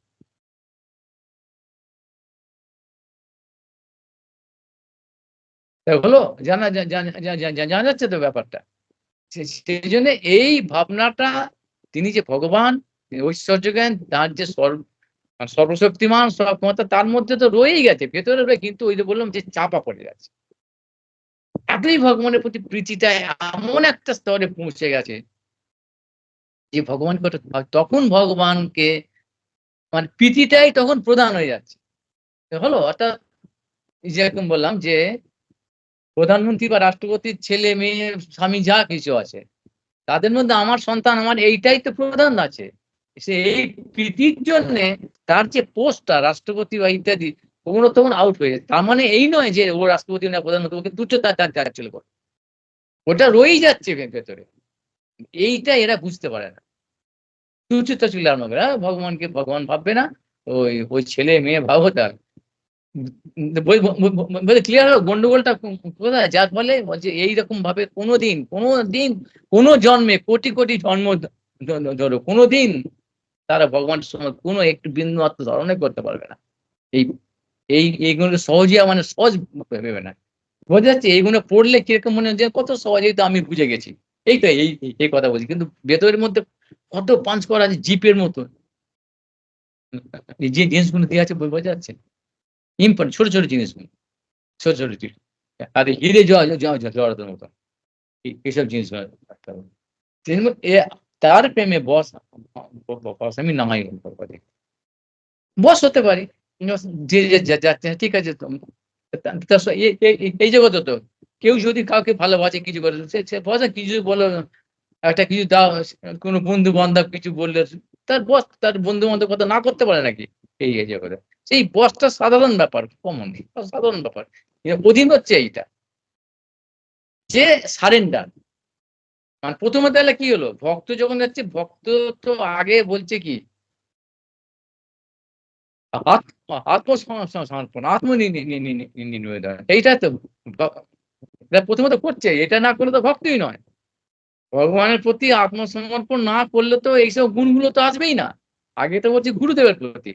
তা হলো জানা যাচ্ছে তো ব্যাপারটা। সেই জন্য এই ভাবনাটা, তিনি যে ভগবান, ঐশ্বর্য জ্ঞান, তার যে সর্বশক্তিমান, সব ক্ষমতা তার মধ্যে তো রয়েই গেছে, ভেতরে রয়ে, কিন্তু ওই যে বললাম যে চাপা পড়ে যাচ্ছে। এতই ভগবানের প্রতি প্রীতিটা এমন একটা স্তরে পৌঁছে গেছে যে ভগবানকে তখন ভগবানকে মানে প্রীতিটাই তখন প্রধান হয়ে যাচ্ছে। হলো অর্থাৎ যেরকম বললাম যে প্রধানমন্ত্রী বা রাষ্ট্রপতির ছেলে মেয়ে স্বামী যা কিছু আছে, তাদের মধ্যে আমার সন্তান, আমার এইটাই তো প্রধান আছে। সে এই প্রীতির জন্যে তার যে পোস্টটা রাষ্ট্রপতি বা ইত্যাদি, কখনো তখন আউট হয়ে যায়। তার মানে এই নয় যে ও রাষ্ট্রপতি না প্রধানমন্ত্রী, ওকে তুচ্ছ তার ছিল, ওটা রয়েই যাচ্ছে ভেতরে। এইটা এরা বুঝতে পারে না। তুচ্ছ ছিল আমাকে, ভগবানকে ভগবান ভাববে না, ওই ওই ছেলে মেয়ে ভাবো তার। ক্লিয়ার হলো গন্ডগোলটা কোথায়? যার ফলে বলছে এইরকম ভাবে কোনোদিন কোনোদিন কোনো জন্মে কোটি কোটি জন্ম ধরো কোনোদিন তারা ভগবানের সময় কোনো একটু বিন্দু মাত্র ধারণাই করতে পারবে না। এই এইগুলো সহজে মানে সহজ ভেবে না। বোঝা যাচ্ছে এইগুলো পড়লে কিরকম মনে হয় যে কত সহজেই তো আমি বুঝে গেছি। এই তো এই কথা বলছি, কিন্তু ভেতরের মধ্যে কত পাঞ্চ করা আছে জিপের মতো। এই যে জিনিসগুলো দিয়ে আছে বোঝা যাচ্ছে ইম্পর্টেন্ট, ছোট ছোট জিনিসগুলো, ছোট ছোট জিনিস। আর হিরে জড়ানোর মতো এইসব জিনিস রাখতে হবে। তার প্রেমে বস, বস আমি নামাই বস হতে পারি। যে যাচ্ছে ঠিক আছে। এই জগতে তো কেউ যদি কাউকে ভালোবাসে, কিছু করে সে বস, কিছু বলো একটা কিছু দাও, কোনো বন্ধু বান্ধব কিছু বললে তার বস তার বন্ধু বান্ধব কথা না করতে পারে নাকি? এই জগতে সেই বসটা সাধারণ ব্যাপার, কমন সাধারণ ব্যাপার। অধীন হচ্ছে এইটা যে সারেন্ডার। মানে প্রথমে তাহলে কি হলো, ভক্ত যখন যাচ্ছে, ভক্ত তো আগে বলছে কি আত্মসমর্পণ, আত্মনিবেদন, এইটা তো প্রথমত করছে। এটা না করলে তো ভক্তই নয়। ভগবানের প্রতি আত্মসমর্পণ না করলে তো এইসব গুণগুলো তো আসবেই না। আগে তো বলছি গুরুদেবের প্রতি।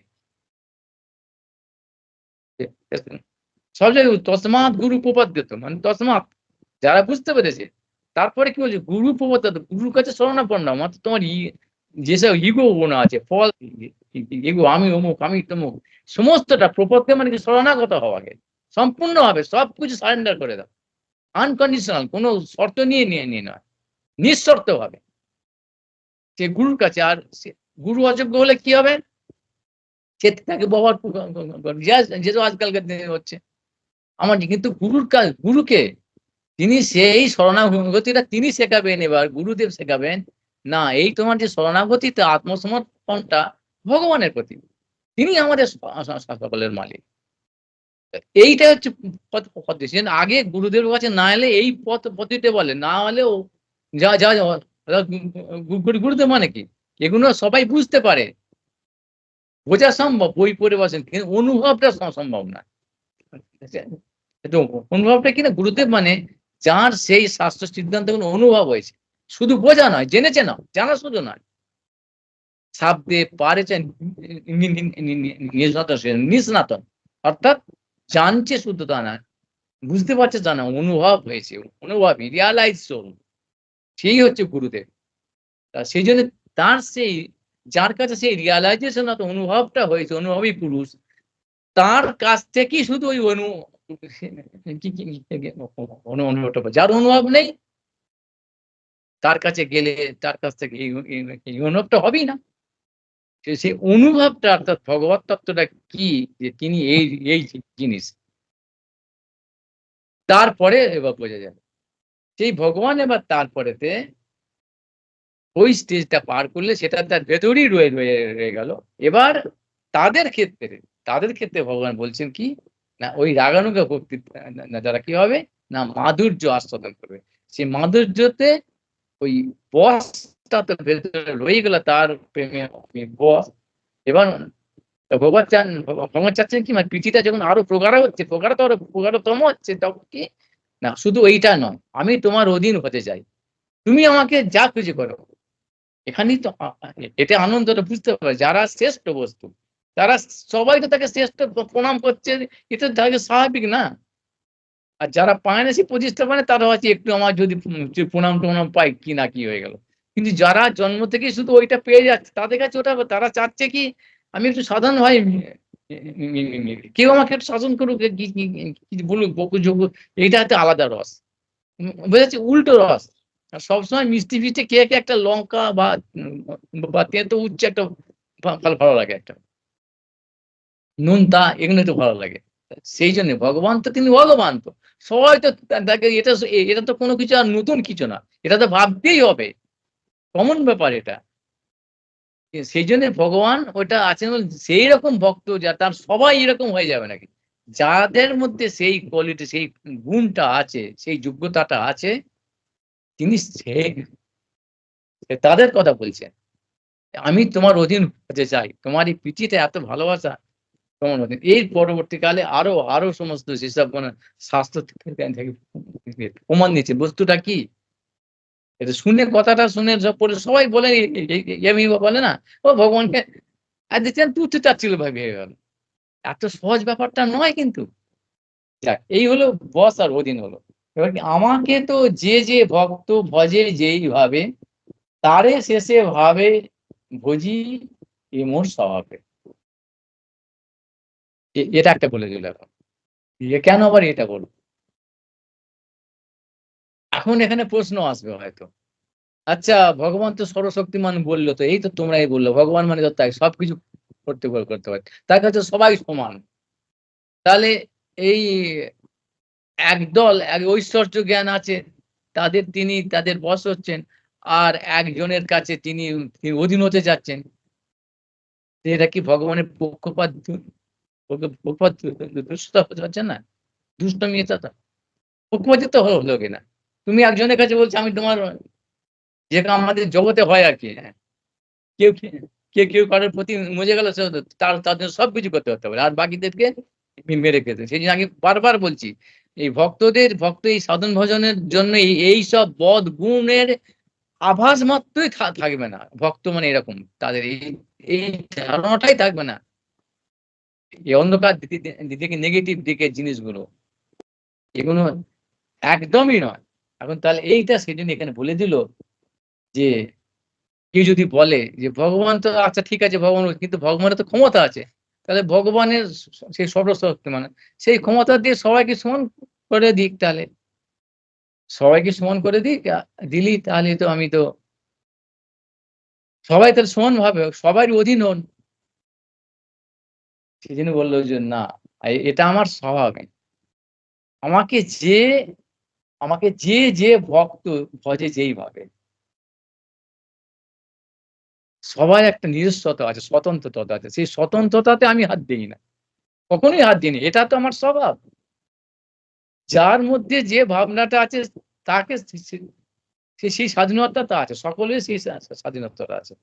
সব জায়গায় তসমাৎ গুরু উপপাদ্যত, মানে তসমাৎ, যারা বুঝতে পেরেছে। তারপরে কি বলছে, গুরু উপপাদ্যত, গুরুর কাছে শরণাপন্ন। মাত্র তোমার যেসব ইগো গুণ আছে, ফল ইগো, আমি অমুক, আমি তমুক, সমস্তটা প্রপদকে মানে কি শরণাগত হওয়াকে সম্পূর্ণভাবে সবকিছু সারেন্ডার করে দাও। আনকন্ডিশনাল, কোনো শর্ত নিয়ে নয়, নিঃশর্ত ভাবে সে গুরুর কাছে। আর গুরু অযোগ্য হলে কি হবে? সে তাকে ব্যবহার যেসব আজকালকার দিনে হচ্ছে। আমার কিন্তু গুরুর কাজ, গুরুকে তিনি সেই শরণাগতিটা তিনি শেখাবেন। এবার গুরুদেব শেখাবেন না, এই তোমার যে শরণাগতিতে আত্মসমর্পণটা ভগবানের প্রতি, তিনি আমাদের সকলের মালিক। এইটা হচ্ছে পদ্ধতি। আগে গুরুদেবের কাছে না এলে এই পদ্ধতিতে বলে, না হলেও যা যা গুরুদেব মানে কি, এগুলো সবাই বুঝতে পারে, বোঝা সম্ভব, বই পড়ে বসেন, কিন্তু অনুভবটা সম্ভব না। তো অনুভবটা কি না, গুরুদেব মানে যার সেই শাস্ত্র সিদ্ধান্তগুলো অনুভব হয়েছে, শুধু বোঝা নয়, জেনেছে না, জানা শুধু নয়, সাবদে পারেছেন নিষ্ণাতন, অর্থাৎ জানছে শুদ্ধ তা না, বুঝতে পারছে তা না, অনুভব হয়েছে, অনুভবই রিয়ালাইজ সোল, সেই হচ্ছে গুরুদেব। সেই জন্য তার সেই, যার কাছে সেই রিয়ালাইজেশন অর্থাৎ অনুভবটা হয়েছে, অনুভবী পুরুষ, তার কাছ থেকেই শুধু ওই অনুভবটা, যার অনুভব নেই তার কাছে গেলে তার কাছ থেকে এই অনুভবটা হবেই না। সেই অনুভবটা অর্থাৎ ভগবত তত্ত্বটা কি, যে তিনি এই জিনিস, তারপরে এবার বোঝা যাবে। সেই ভগবান এবার তারপরেতে ওই স্টেজটা পার করলে সেটা তার ভেতরেই রয়ে গেল। এবার তাদের ক্ষেত্রে তাদের ক্ষেত্রে ভগবান বলছেন কি, না ওই রাগানুগা ভক্তি যারা কি হবে, না মাধুর্য আস্বাদন করবে। সেই মাধুর্যতে ওই বসটা তো ভেতরে রয়ে গেল, তার প্রেমে বস। এবার ভগবান চাচ্ছেন কি, মানে পৃথিবীটা যখন আরো প্রগাঢ় হচ্ছে, প্রগাঢ়তম হচ্ছে, তখন কি, না শুধু এইটা নয়, আমি তোমার অধীন হতে চাই, তুমি আমাকে যা খুশি করো। এখানেই তো এটা আনন্দটা বুঝতে পারে, যারা শ্রেষ্ঠ বস্তু তারা সবাই তো তাকে শ্রেষ্ঠ প্রণাম করছে, এটা তাকে স্বাভাবিক না। আর যারা পায় না সেই প্রতিষ্ঠা মানে তারা হচ্ছে একটু আমার যদি প্রণাম টনাম পাই কি না কি হয়ে গেল। কিন্তু যারা জন্ম থেকে শুধু ওইটা পেয়ে যাচ্ছে তাদের কাছে ওটা, তারা চাচ্ছে কি, আমি একটু সাধারণ ভাই, কেউ আমাকে একটু শাসন করুক, কি বলুক, বকুর ঝকুক, এইটা হচ্ছে আলাদা রস। বোঝাচ্ছে উল্টো রস। আর সবসময় মিষ্টি ফিষ্টি খেয়ে খেয়ে একটা লঙ্কা বা তেতো উচ্ছে একটা ভালো ভালো লাগে, একটা নুনতা এগুলো তো ভালো লাগে। সেই জন্য ভগবান তো তিনি ভগবান তো, সবাই তো তাকে এটা তো কোনো কিছু আর নতুন কিছু না, এটা তো ভাবতেই হবে, কমন ব্যাপার এটা। সেই জন্য ভগবান ওটা আছেন, সেই রকম ভক্ত যা তার সবাই এরকম হয়ে যাবে নাকি, যাদের মধ্যে সেই কোয়ালিটি, সেই গুণটা আছে, সেই যোগ্যতাটা আছে, তিনি সেই তাদের কথা বলছেন। আমি তোমার অধীন হতে চাই, তোমার এই পৃথিবীতে এত ভালোবাসা তোমার অধীন। এর পরবর্তীকালে আরো আরো সমস্ত যেসব মানে শাস্ত্র থেকে প্রমাণ দিচ্ছে বস্তুটা কি। এটা শুনে, কথাটা শুনে পরে সবাই বলে, এমনি বলে না, ও ভগবানকে আর দেখছেন তুচ্ছ চাচ্ছিল ভাই ভেবে গেল। এত সহজ ব্যাপারটা নয় কিন্তু। যাক, এই হলো বস আর অধীন হলো। এবার কি, আমাকে তো যে ভক্ত ভজে যেইভাবে, তারে শেষে ভাবে ভজি এ মোর স্বভাবে। এটা একটা বলে দিল এখন। কেন আবার এটা বলবো? এখন এখানে প্রশ্ন আসবে হয়তো, আচ্ছা ভগবান তো সর্বশক্তিমান বললো, তো এই তো তোমরাই বললো ভগবান মানে তো তাই সবকিছু করতে পারে, তার কাছে সবাই সমান। তাহলে এই একদল এক ঐশ্বর্য জ্ঞান আছে, তিনি তাদের বশ হচ্ছেন, আর একজনের কাছে তিনি অধীন হতে যাচ্ছেন। এটা কি ভগবানের পক্ষপাত, পক্ষপাত দুষ্টতা হচ্ছে না, দুষ্টমি এটা তো পক্ষপাতিত্ব হলো কিনা। তুমি একজনের কাছে বলছো আমি তোমার, যেটা আমাদের জগতে হয় আর কি, হ্যাঁ, কেউ কেউ কারোর প্রতি মজে গেল, সে তার জন্য সবকিছু করতে পারে, আর বাকিদেরকে মেরে খেতে। সেই জন্য আমি বারবার বলছি, এই ভক্ত এই সাধন ভজনের জন্য এই সব বদ গুণের আভাস মাত্রই থাকবে না। ভক্ত মানে এরকম, তাদের এই ধারণাটাই থাকবে না, এই অন্ধকার দিকে নেগেটিভ দিকের জিনিসগুলো, এগুলো একদমই নয়। এখন তাহলে এইটা সেদিন এখানে বলে দিল যে, কেউ যদি বলে যে ভগবান তো আচ্ছা ঠিক আছে ভগবান, কিন্তু ভগবানের তো ক্ষমতা আছে, তাহলে ভগবানের সেই সর্বশক্তি মানে সেই ক্ষমতা দিয়ে সবাইকে সমান করে দিক, তাহলে সবাইকে সমান করে দিক, দিলি তাহলে তো আমি তো সবাই তাহলে সমান ভাবে সবারই অধীন হন। সেজন্য বললো যে না, এটা আমার স্বভাবে, আমাকে যে যে ভক্ত ভজে যেইভাবে, সবার একটা নিজস্বতা আছে, স্বতন্ত্রতা আছে, সেই স্বতন্ত্রতাতে আমি হাত দিই না, কখনোই হাত দিইনি, এটা তো আমার স্বভাব। যার মধ্যে যে ভাবনাটা আছে তাকে সেই স্বাধীনতাটা আছে, সকলের সেই স্বাধীনতাটা আছে,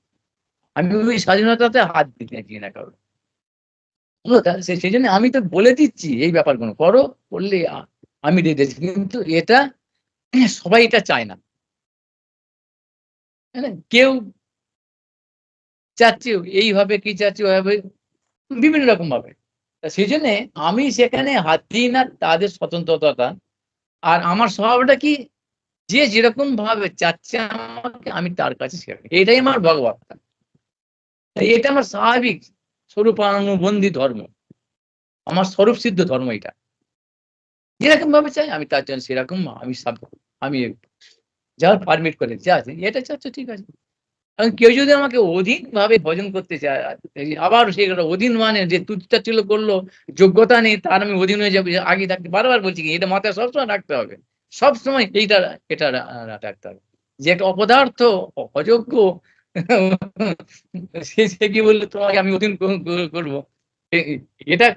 আমি ওই স্বাধীনতাতে হাত দিই না কারো। সেই জন্য আমি তো বলে দিচ্ছি এই ব্যাপারগুলো করো, করলে আমি দিয়ে দিচ্ছি, কিন্তু এটা সবাই এটা চায় না, কেউ চাচ্ছে এইভাবে, কি চাচ্ছে ওইভাবে, বিভিন্ন রকম ভাবে। সেই জন্য আমি সেখানে হাত দিই না তাদের স্বতন্ত্রতা। আর আমার স্বভাবটা কি, যে যেরকম ভাবে চাচ্ছে আমাকে, আমি তার কাছে সেরকম, এটাই আমার ভগবত, এটা আমার স্বাভাবিক স্বরূপানুবন্ধী ধর্ম, আমার স্বরূপ সিদ্ধ ধর্ম এটা। যেরকম ভাবে চাই আমি তার জন্য সেরকম আমি যার পারমিট করে যা আছে, এটা চাচ্ছ ঠিক আছে, কারণ কেউ যদি আমাকে অধীন ভাবে ভজন করতে চায়, আবার সেই অধীন মানে যে তুচ্ছাচ্ছিল্য করলো, যোগ্যতা নেই তার আমি অধীন হয়ে যাবো, আগে থাকতে বারবার বলছি কি এটা মাথায় সবসময় রাখতে হবে, সবসময় এটা রাখতে হবে যে একটা অপদার্থ, অযোগ্য, সে কি বললো তোমাকে আমি অধীন করবো, এটা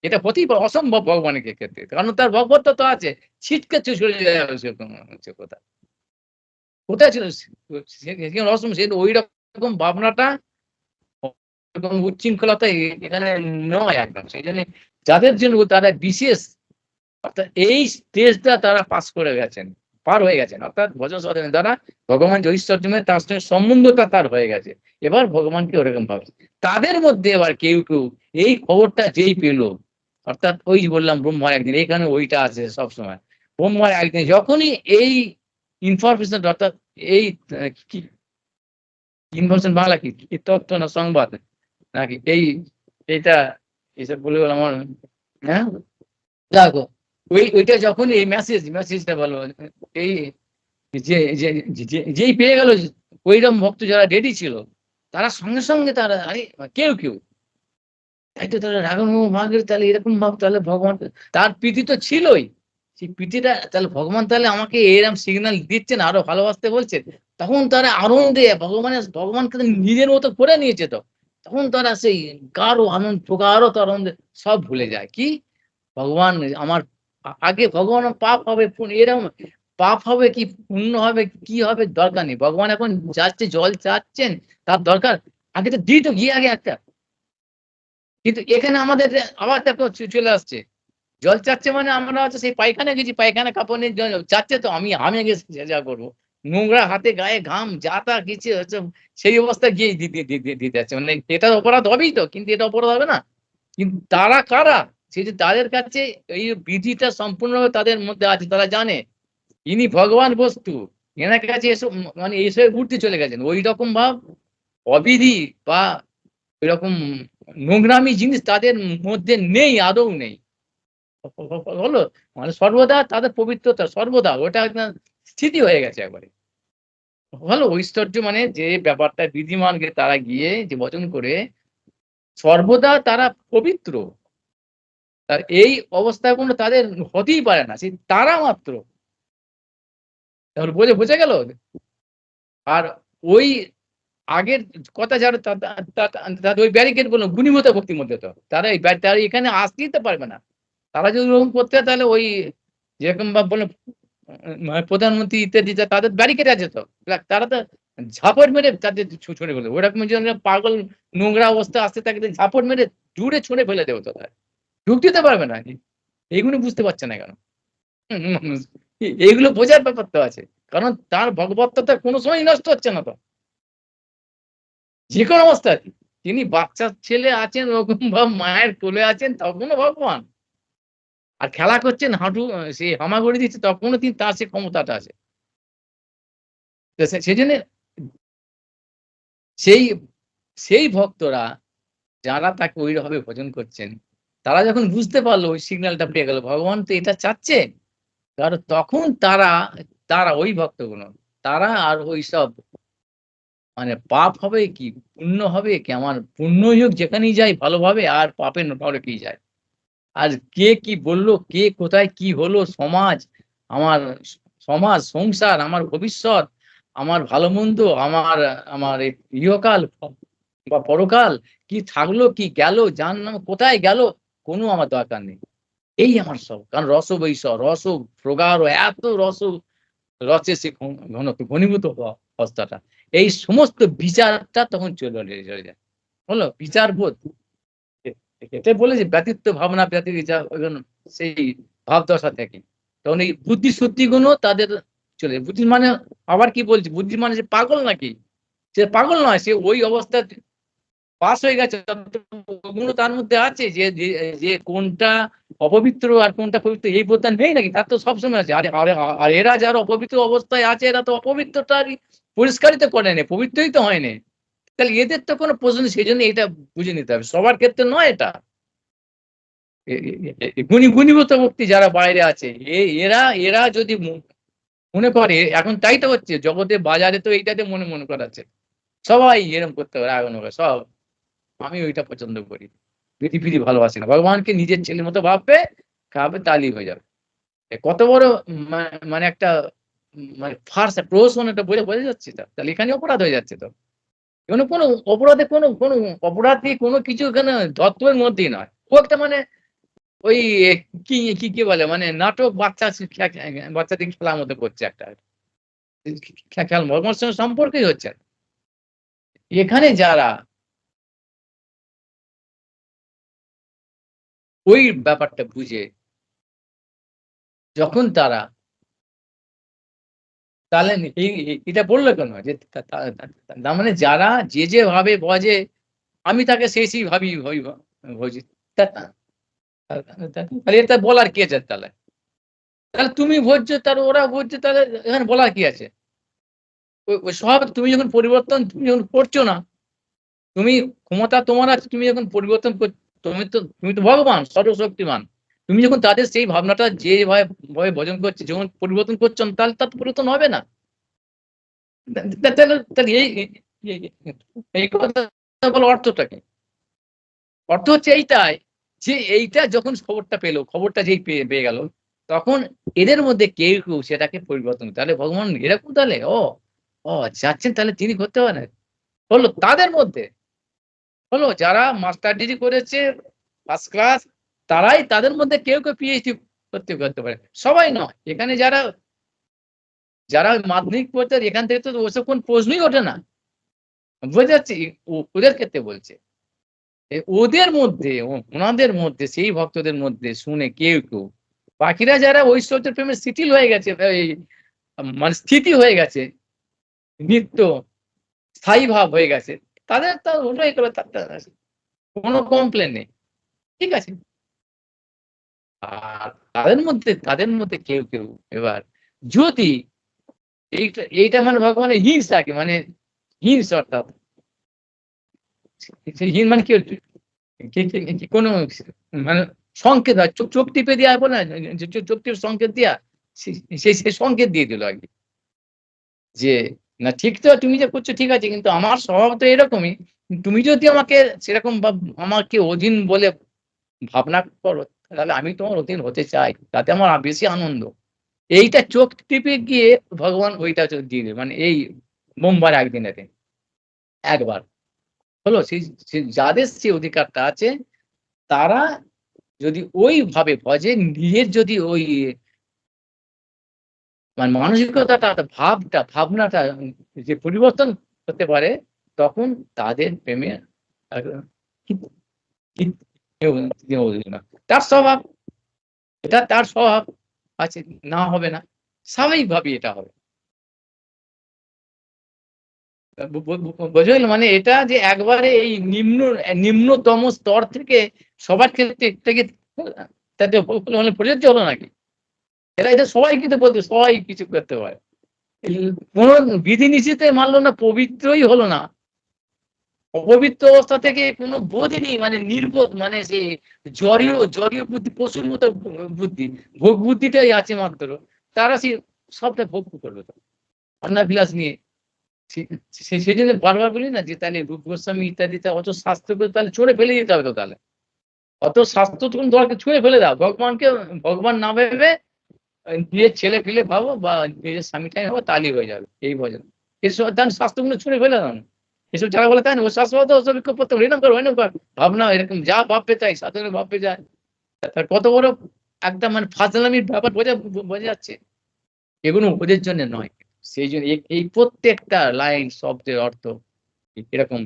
এটা হতেই অসম্ভব ভগবানের ক্ষেত্রে, কারণ তার ভগবত্তা তো আছে, ছিটকে চলে যাবে সে কথা কোথায় ছিল সে ওই রকম ভাবনাটা, উচ্ছৃঙ্খলতা এখানে নয় একদম। সেই জন্য যাদের জন্য তারা বিশেষ, অর্থাৎ এই স্টেজটা তারা পার হয়ে গেছেন, অর্থাৎ ভজন সাধনের দ্বারা ভগবান যে ঐশ্বর্যময় তার সঙ্গে সম্বন্ধটা তার হয়ে গেছে, এবার ভগবানকে ওরকম ভাবে। তাদের মধ্যে এবার কেউ কেউ এই খবরটা যেই পেল, অর্থাৎ ওই বললাম ব্রহ্মার একদিন, এখানে ওইটা আছে সবসময়, ব্রহ্মার একদিন যখনই এই ইনফরমেশন, অর্থাৎ এই কি ইনফরমেশন বাংলা কি তথ্য না সংবাদ নাকি এইটা এইসব বলে আমার, হ্যাঁ দেখো ওইটা যখন এই মেসেজটা বলো, এই যেই পেয়ে গেল, ওইরকম ভক্ত যারা রেডি ছিল তারা সঙ্গে সঙ্গে তারা কেউ কেউ তাই তো তারা রাগম ভাগের, তাহলে এরকম ভাব, তাহলে ভগবান তার প্রীতি তো ছিলই, সেই প্রীতিটা তাহলে ভগবান তাহলে আমাকে এরকম সিগন্যাল দিচ্ছেন, আরো ভালোবাসতে বলছেন, তখন তারা আনন্দে ভগবানকে নিজের মতো করে নিয়েছে, তো তখন তারা সেই গাঢ় আনন্দ, প্রগাঢ় আনন্দে সব ভুলে যায় কি ভগবান আমার আগে ভগবান পাপ হবে, এরকম পাপ হবে কি পুণ্য হবে কি হবে দরকার নেই, ভগবান এখন যাচ্ছে জল চাচ্ছেন, তার দরকার আগে তো দিত গিয়ে আগে একটা, কিন্তু এখানে আমাদের আবার দেখো চলে আসছে, জল চাচ্ছে মানে আমরা হচ্ছে সেই পায়খানা গেছি, পায়খানা কাপড় নিয়ে চাচ্ছে, তো আমি গেছি যা করবো, নোংরা হাতে গায়ে ঘাম যা তা কিছু হচ্ছে, সেই অবস্থা গিয়ে দিতে যাচ্ছে, মানে এটা অপরাধ হবেই তো, কিন্তু এটা অপরাধ হবে না, কিন্তু তারা কারা, সেই যে তাদের কাছে এই বিধিটা সম্পূর্ণভাবে তাদের মধ্যে আছে, তারা জানে ইনি ভগবান বস্তু, এনার কাছে এসব মানে এইসব ঘুরতে চলে গেছেন, ওই রকম ভাব অবিধি বা এরকম নোংরামি জিনিস তাদের মধ্যে নেই, আদৌ নেই, হলো মানে সর্বদা তাদের পবিত্রতা সর্বদা ওটা একটা স্থিতি হয়ে গেছে একবারে, হলো ঐশ্বর্য মানে যে ব্যাপারটা বিধিমানকে তারা গিয়ে যে বচন করে সর্বদা তারা পবিত্র, তার এই অবস্থা কোনো তাদের হতেই পারে না, সেই তারা মাত্র, তাহলে বোঝা গেল। আর ওই আগের কথা যারা তাদের ওই ব্যারিকেড বললো গুণীমত ভক্তির মধ্যে, তো তারা তারা এখানে আসতেই তো পারবে না, তারা যদি ওরকম করতে হয় তাহলে ওই যেরকম বা বললো প্রধানমন্ত্রী ইত্যাদি তাদের ব্যারিকেড আছে, তো তারা তো ঝাপড় মেরে তাদের ছুঁড়ে ফেলে, ওরকম পাগল নোংরা অবস্থা আসতে থাকে ঝাপড় মেরে দূরে ছুঁড়ে ফেলে দেবো, তো ঢুক দিতে পারবে না, এইগুলো বুঝতে পারছে না কেন, এইগুলো বোঝার ব্যাপার তো আছে, কারণ তার ভগবত্তা কোনো সময় নষ্ট হচ্ছে না, তো যে কোনো অবস্থায় তিনি বাচ্চা ছেলে আছেন ওরকম ভাব মায়ের কোলে আছেন তখনও ভগবান, আর খেলা করছেন হাঁটু সে হামাগুড়ি দিচ্ছে তখনও তিনি তার সে ক্ষমতাটা আছে, সেই জন্য সেই সেই ভক্তরা যারা তাকে ওইভাবে ভজন করছেন, তারা যখন বুঝতে পারলো ওই সিগন্যালটা পেয়ে গেল ভগবান তো এটা চাচ্ছে, কারণ তখন তারা তারা ওই ভক্তগুলো তারা আর ওই সব মানে পাপ হবে কি পুণ্য হবে কি, আমার পুণ্যই হোক যেখানেই যাই ভালোভাবে, আর পাপের নরকেই যায়, আর কে কি বললো, কে কোথায় কি হলো, আমার সমাজ সংসার, আমার ভবিষ্যৎ, আমার ভালো মন্দ, আমার আমার এই ইহকাল বা পরকাল, কি থাকলো কি গেল জানলাম কোথায় গেল, কোনো আমার দরকার নেই, এই আমার সব, কারণ বৈশ রস প্রগাঢ় এত রসে সে ঘনীভূত অবস্থাটা, এই সমস্ত বিচারটা তখন চলে যায়, হলো বিচার বোধ, এটা বলে যে ব্যতীত ভাবনা সেই ভাবদশা থেকে, তখন এই বুদ্ধি শুদ্ধি গুণও তাদের চলে, বুদ্ধি মানে আবার কি বলছি, বুদ্ধি মানে যে পাগল নাকি, সে পাগল নয়, সে ওই অবস্থা পাস হয়ে গেছে, গুণ তার মধ্যে আছে যে যে কোনটা অপবিত্র আর কোনটা পবিত্র এই বোধটা নেই নাকি, তার তো সবসময় আছে, আর এরা যারা অপবিত্র অবস্থায় আছে এরা তো অপবিত্রটারই পরিষ্কারিত করে নেই, পবিত্রই তো হয়নি, তাহলে এদের তো কোনো প্রশ্ন, সেই জন্য এটা বুঝে নিতে হবে, সবার ক্ষেত্রে নয় এটা, গুণীভূত ভক্তি যারা বাইরে আছে এরা এরা যদি মনে করে, এখন তাই তো হচ্ছে জগতে বাজারে তো এইটাতে মনে করাচ্ছে, সবাই এরকম করতে পারে, আগুন সব। আমি ওইটা পছন্দ করি। পৃথিবী ভালোবাসি না, ভগবানকে নিজের ছেলের মতো ভাববে, খাবে, তালি হয়ে যাবে। কত বড় মানে একটা মানে ফার্স্ট প্রহসন, এটা বোঝা যাচ্ছে। তাহলে এখানে অপরাধ হয়ে যাচ্ছে তো। কোনো অপরাধে কোনো অপরাধী কোনো কিছু এখানে তত্ত্বের মধ্যেই নয়। ও একটা মানে ওই কি বলে মানে নাটক, বাচ্চাদের খেলার মতো করছে একটা খেল, ভগবানের সঙ্গে সম্পর্কই হচ্ছে না। এখানে যারা ওই ব্যাপারটা বুঝে, যখন তারা তাহলে এটা বললো কেন যে তার মানে যারা যে ভাবে বোঝে, আমি তাকে সেই ভাবি বুঝি, তাহলে এটা বলার কি আছে? তাহলে তাহলে তুমি ভজছো, তার ওরা ভজছে, তাহলে এখানে বলার কি আছে? ওই স্বভাব তুমি যখন পরিবর্তন, তুমি যখন করছো না, তুমি ক্ষমতা তোমার আছে, তুমি যখন পরিবর্তন তুমি তো ভগবান সর্বশক্তিমান। তুমি যখন তাদের সেই ভাবনাটা যেভাবে ভজন করছে, যখন পরিবর্তন করছো না, তাহলে তার পরিবর্তন হবে না। তাহলে এই কথা বলার অর্থটা কি? অর্থ হচ্ছে এইটাই, যে এইটা যখন খবরটা পেলো, খবরটা যেই পেয়ে গেল, তখন এদের মধ্যে কেউ সেটাকে পরিবর্তন, তাহলে ভগবান এরকম, তাহলে ও যাচ্ছেন, তাহলে তিনি করতে পারেন। হলো তাদের মধ্যে, হলো যারা মাস্টার ডিগ্রি করেছে ফার্স্ট ক্লাস, তারাই তাদের মধ্যে কেউ পিএইচডি করতে পারে, সবাই নয়। এখানে যারা যারা মাধ্যমিক পড়তে, এখান থেকে তো ওসব কোন প্রশ্নই ওঠে না। বুঝতে যাচ্ছি, ওদের ক্ষেত্রে বলছে। ওদের মধ্যে, ওনাদের মধ্যে, সেই ভক্তদের মধ্যে শুনে কেউ বাকিরা যারা ঐশ্বর্যের প্রেমে শিথিল হয়ে গেছে, মানে স্থিতি হয়ে গেছে, নিত্য স্থায়ী ভাব হয়ে গেছে, তাদের তো ওটাই করে, কোনো কমপ্লেন নেই, ঠিক আছে। আর তাদের মধ্যে কেউ এবার যদি এইটা মানে ভগবানের হিংসাকে, মানে হিংস অর্থাৎ মানে কি কোনো মানে সংকেত হয়, চোখ টিপে দেওয়া বলে না, চোখ টিপে সংকেত দেওয়া, সেই সংকেত দিয়ে দিল আগে, যে না ঠিক তো, তুমি যে করছো ঠিক আছে, কিন্তু আমার স্বভাব তো এরকমই। তুমি যদি আমাকে সেরকম আমাকে অধীন বলে ভাবনা করো, তাহলে আমি তোমার অধীন হতে চাই, তাতে আমার বেশি আনন্দ। এইটা চোখ টিপে গিয়ে ভগবান ওইটা দিয়ে দেবে, মানে এই বোম্বার একদিনেতে একবার হলো। যাদের সেই অধিকারটা আছে, তারা যদি ওইভাবে ভজে, নিজের যদি ওই মানে মানসিকতাটা, ভাবনাটা যে পরিবর্তন করতে পারে, তখন তাদের প্রেমে তার স্বভাব, এটা তার স্বভাব আছে, না হবে না, স্বাভাবিকভাবে এটা হবে। বুঝলেন, মানে এটা যে একবারে এই নিম্নতম স্তর থেকে সবার ক্ষেত্রে থেকে তাতে মানে প্রযোজ্য হলো নাকি? এটা সবাই কিন্তু বলতে, সবাই কিছু করতে পারে, কোন বিধিনিষেধে মানলো না, পবিত্রই হলো না, অপবিত্র অবস্থা থেকে কোনো বোধই নেই, মানে নির্বোধ, মানে সে জড়ীয় বুদ্ধি, পশুর মতো বুদ্ধি, ভোগ বুদ্ধিটাই আছে মাত্র। তারা সবটা ভোগ করবে তো অন্নাবিলাস নিয়ে। সেই জন্য বারবার বলি না, যে তাহলে রূপ গোস্বামী ইত্যাদি অত শাস্ত্র করে তাহলে ছুঁড়ে ফেলে দিতে হবে তো। তাহলে অত শাস্ত্র তখন দরকার, ছুঁড়ে ফেলে দাও, ভগবান না ভেবে নিজের ছেলে ফেলে ভাবো, বা নিজের স্বামীটাই ভাবো, তালি হয়ে যাবে এই ভজন। এসব শাস্ত্রগুলো ছুঁড়ে ফেলে দাও না। এসব যারা বলে তাই না, ও শাস্ত্র ওসব করতে হরিনাম কর, ভাবনা এরকম যা ভাবতে চাই, সাধারণ ভাবতে যায়, তার কত বড় একদম মানে ফাজলামির ব্যাপার বোঝা যাচ্ছে। এগুলো ওদের জন্য নয়, সেই জন্য এই প্রত্যেকটা লাইন শব্দের অর্থ এরকম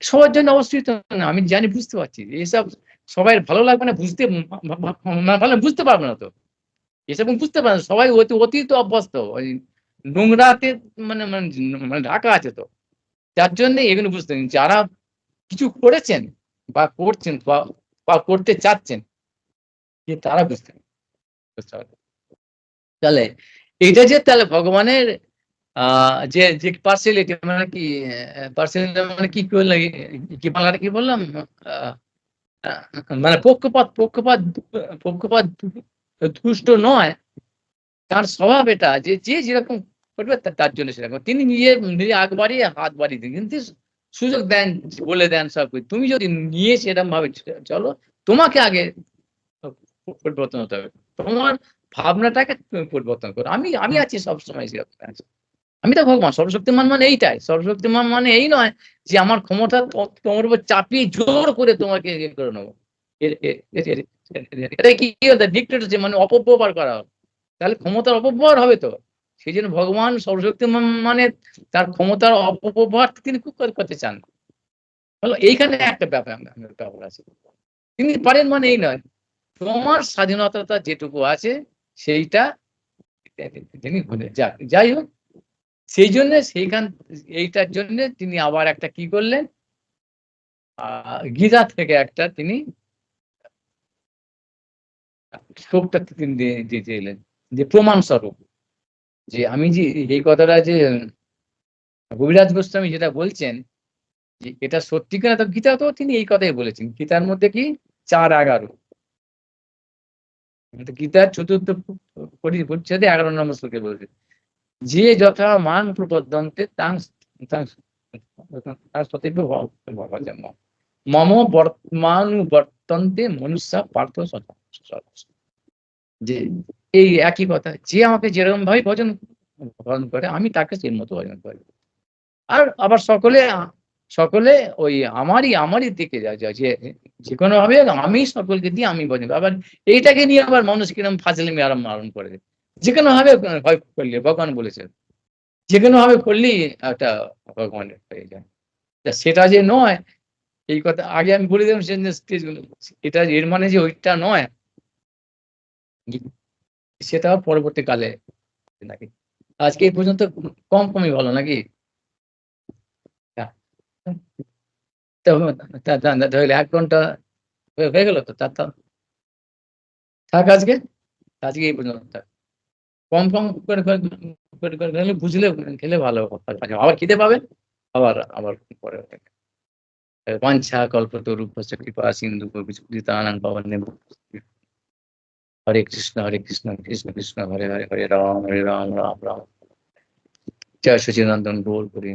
সবার জন্য অবশ্যই না, আমি জানি, বুঝতে পারছি এসব সবাই ভালো লাগবে না, বুঝতে পারবে না তো, এসব বুঝতে পারে না সবাই, অতীত অভ্যস্ত ওই নোংরাতে, মানে মানে মানে ঢাকা আছে তো, যার জন্য এগুলো বুঝতে যারা কিছু করেছেন বা করছেন বা করতে চাচ্ছেন, তারা বুঝতে পারবে। তাহলে এটা যে তাহলে ভগবানের যে পার্সিয়ালিটি, মানে কি পার্সিয়ালিটি, মানে কি বাংলাটা কি বললাম, মানে পক্ষপাত দুষ্ট নয়, তার স্বভাব এটা, যে যেরকম করবে তার জন্য সেটা তিনি নিজে আগ বাড়িয়ে হাত বাড়িয়ে দিন, কিন্তু সুযোগ দেন, বলে দেন সব কিছু। তুমি যদি নিয়ে সেরকম ভাবে চলো, তোমাকে আগে পরিবর্তন হতে হবে, তোমার ভাবনাটাকে তুমি পরিবর্তন করো। আমি আছি সবসময় সেরকম আছি। আমি তো ভগবান। সর্বশক্তিমান মানে এইটাই। সর্বশক্তিমান মানে এই নয় যে আমার ক্ষমতা তোমার উপর চাপিয়ে জোর করে তোমাকে ইয়ে করে নেবো। এটা কি ডিক্টেটরশিপ, মানে অপব্যবহার করা হবে, তাহলে ক্ষমতার অপব্যবহার হবে তো। সেই জন্য ভগবান সর্বশক্তিমান মানে তার ক্ষমতার অপব্যবহার তিনি খুব করতে চান। হলো এইখানে একটা ব্যাপার আছে। তিনি পারেন মানে এই নয়, তোমার স্বাধীনতা যেটুকু আছে সেইটা তিনি যাই হোক, সেই জন্য এইটার জন্য তিনি আবার একটা কি করলেন, গীতা থেকে একটা তিনি শ্লোকটা তিনি দিতে এলেন, যে প্রমাণ স্বরূপ, যে আমি যে এই কথাটা যে কবিরাজ গোস্বামী যেটা বলছেন যে এটা সত্যি কিনা, তো গীতা তো তিনি এই কথাই বলেছেন। গীতার মধ্যে কি 4:11, গীতার 4র্থ পরিচ্ছেদে 11 নম্বর শ্লোকে বলেছে, যে যথা মান প্রপদ্যন্তে তাং মম বর্তন্তে মনুষ্য পার্থ যে এই একই কথা, যে আমাকে যেরকম ভাবে ভজন করে আমি তাকে সেই মতো ভজন করি। আর আবার সকলে ওই আমারই দিকে যায়, যে কোনো ভাবে আমি সকলকে দিয়ে আমি ভজন করি। আবার এইটাকে নিয়ে আবার মানুষ কিরকম ফাজলামি আরম্ভ করে, যে কোনো ভাবে হয় করলে ভগবান বলেছেন, যে কোনো ভাবে করলেই একটা ভগবানের হয়ে যায়। সেটা যে নয়, এই কথা আগে আমি বলে দিলাম, এটা এর মানে যে ওইটা নয়, সেটা পরবর্তীকালে নাকি। আজকে এই পর্যন্ত কমই ভালো নাকি। ধরলে 1 ঘন্টা হয়ে গেল তো, তার থাক আজকে এই পর্যন্ত থাক। কম করে বুঝলে খেলে ভালো, আবার খিদে পাবে, আবার পরে বাঞ্ছা কল্পতরুভ্যশ্চ কৃপা সিন্ধু পতিতানাং পাবনেভ্যো। হরে কৃষ্ণ কৃষ্ণ কৃষ্ণ হরে হরে, হরে রাম রাম রাম। জয় সচিদানন্দ গৌর হরি।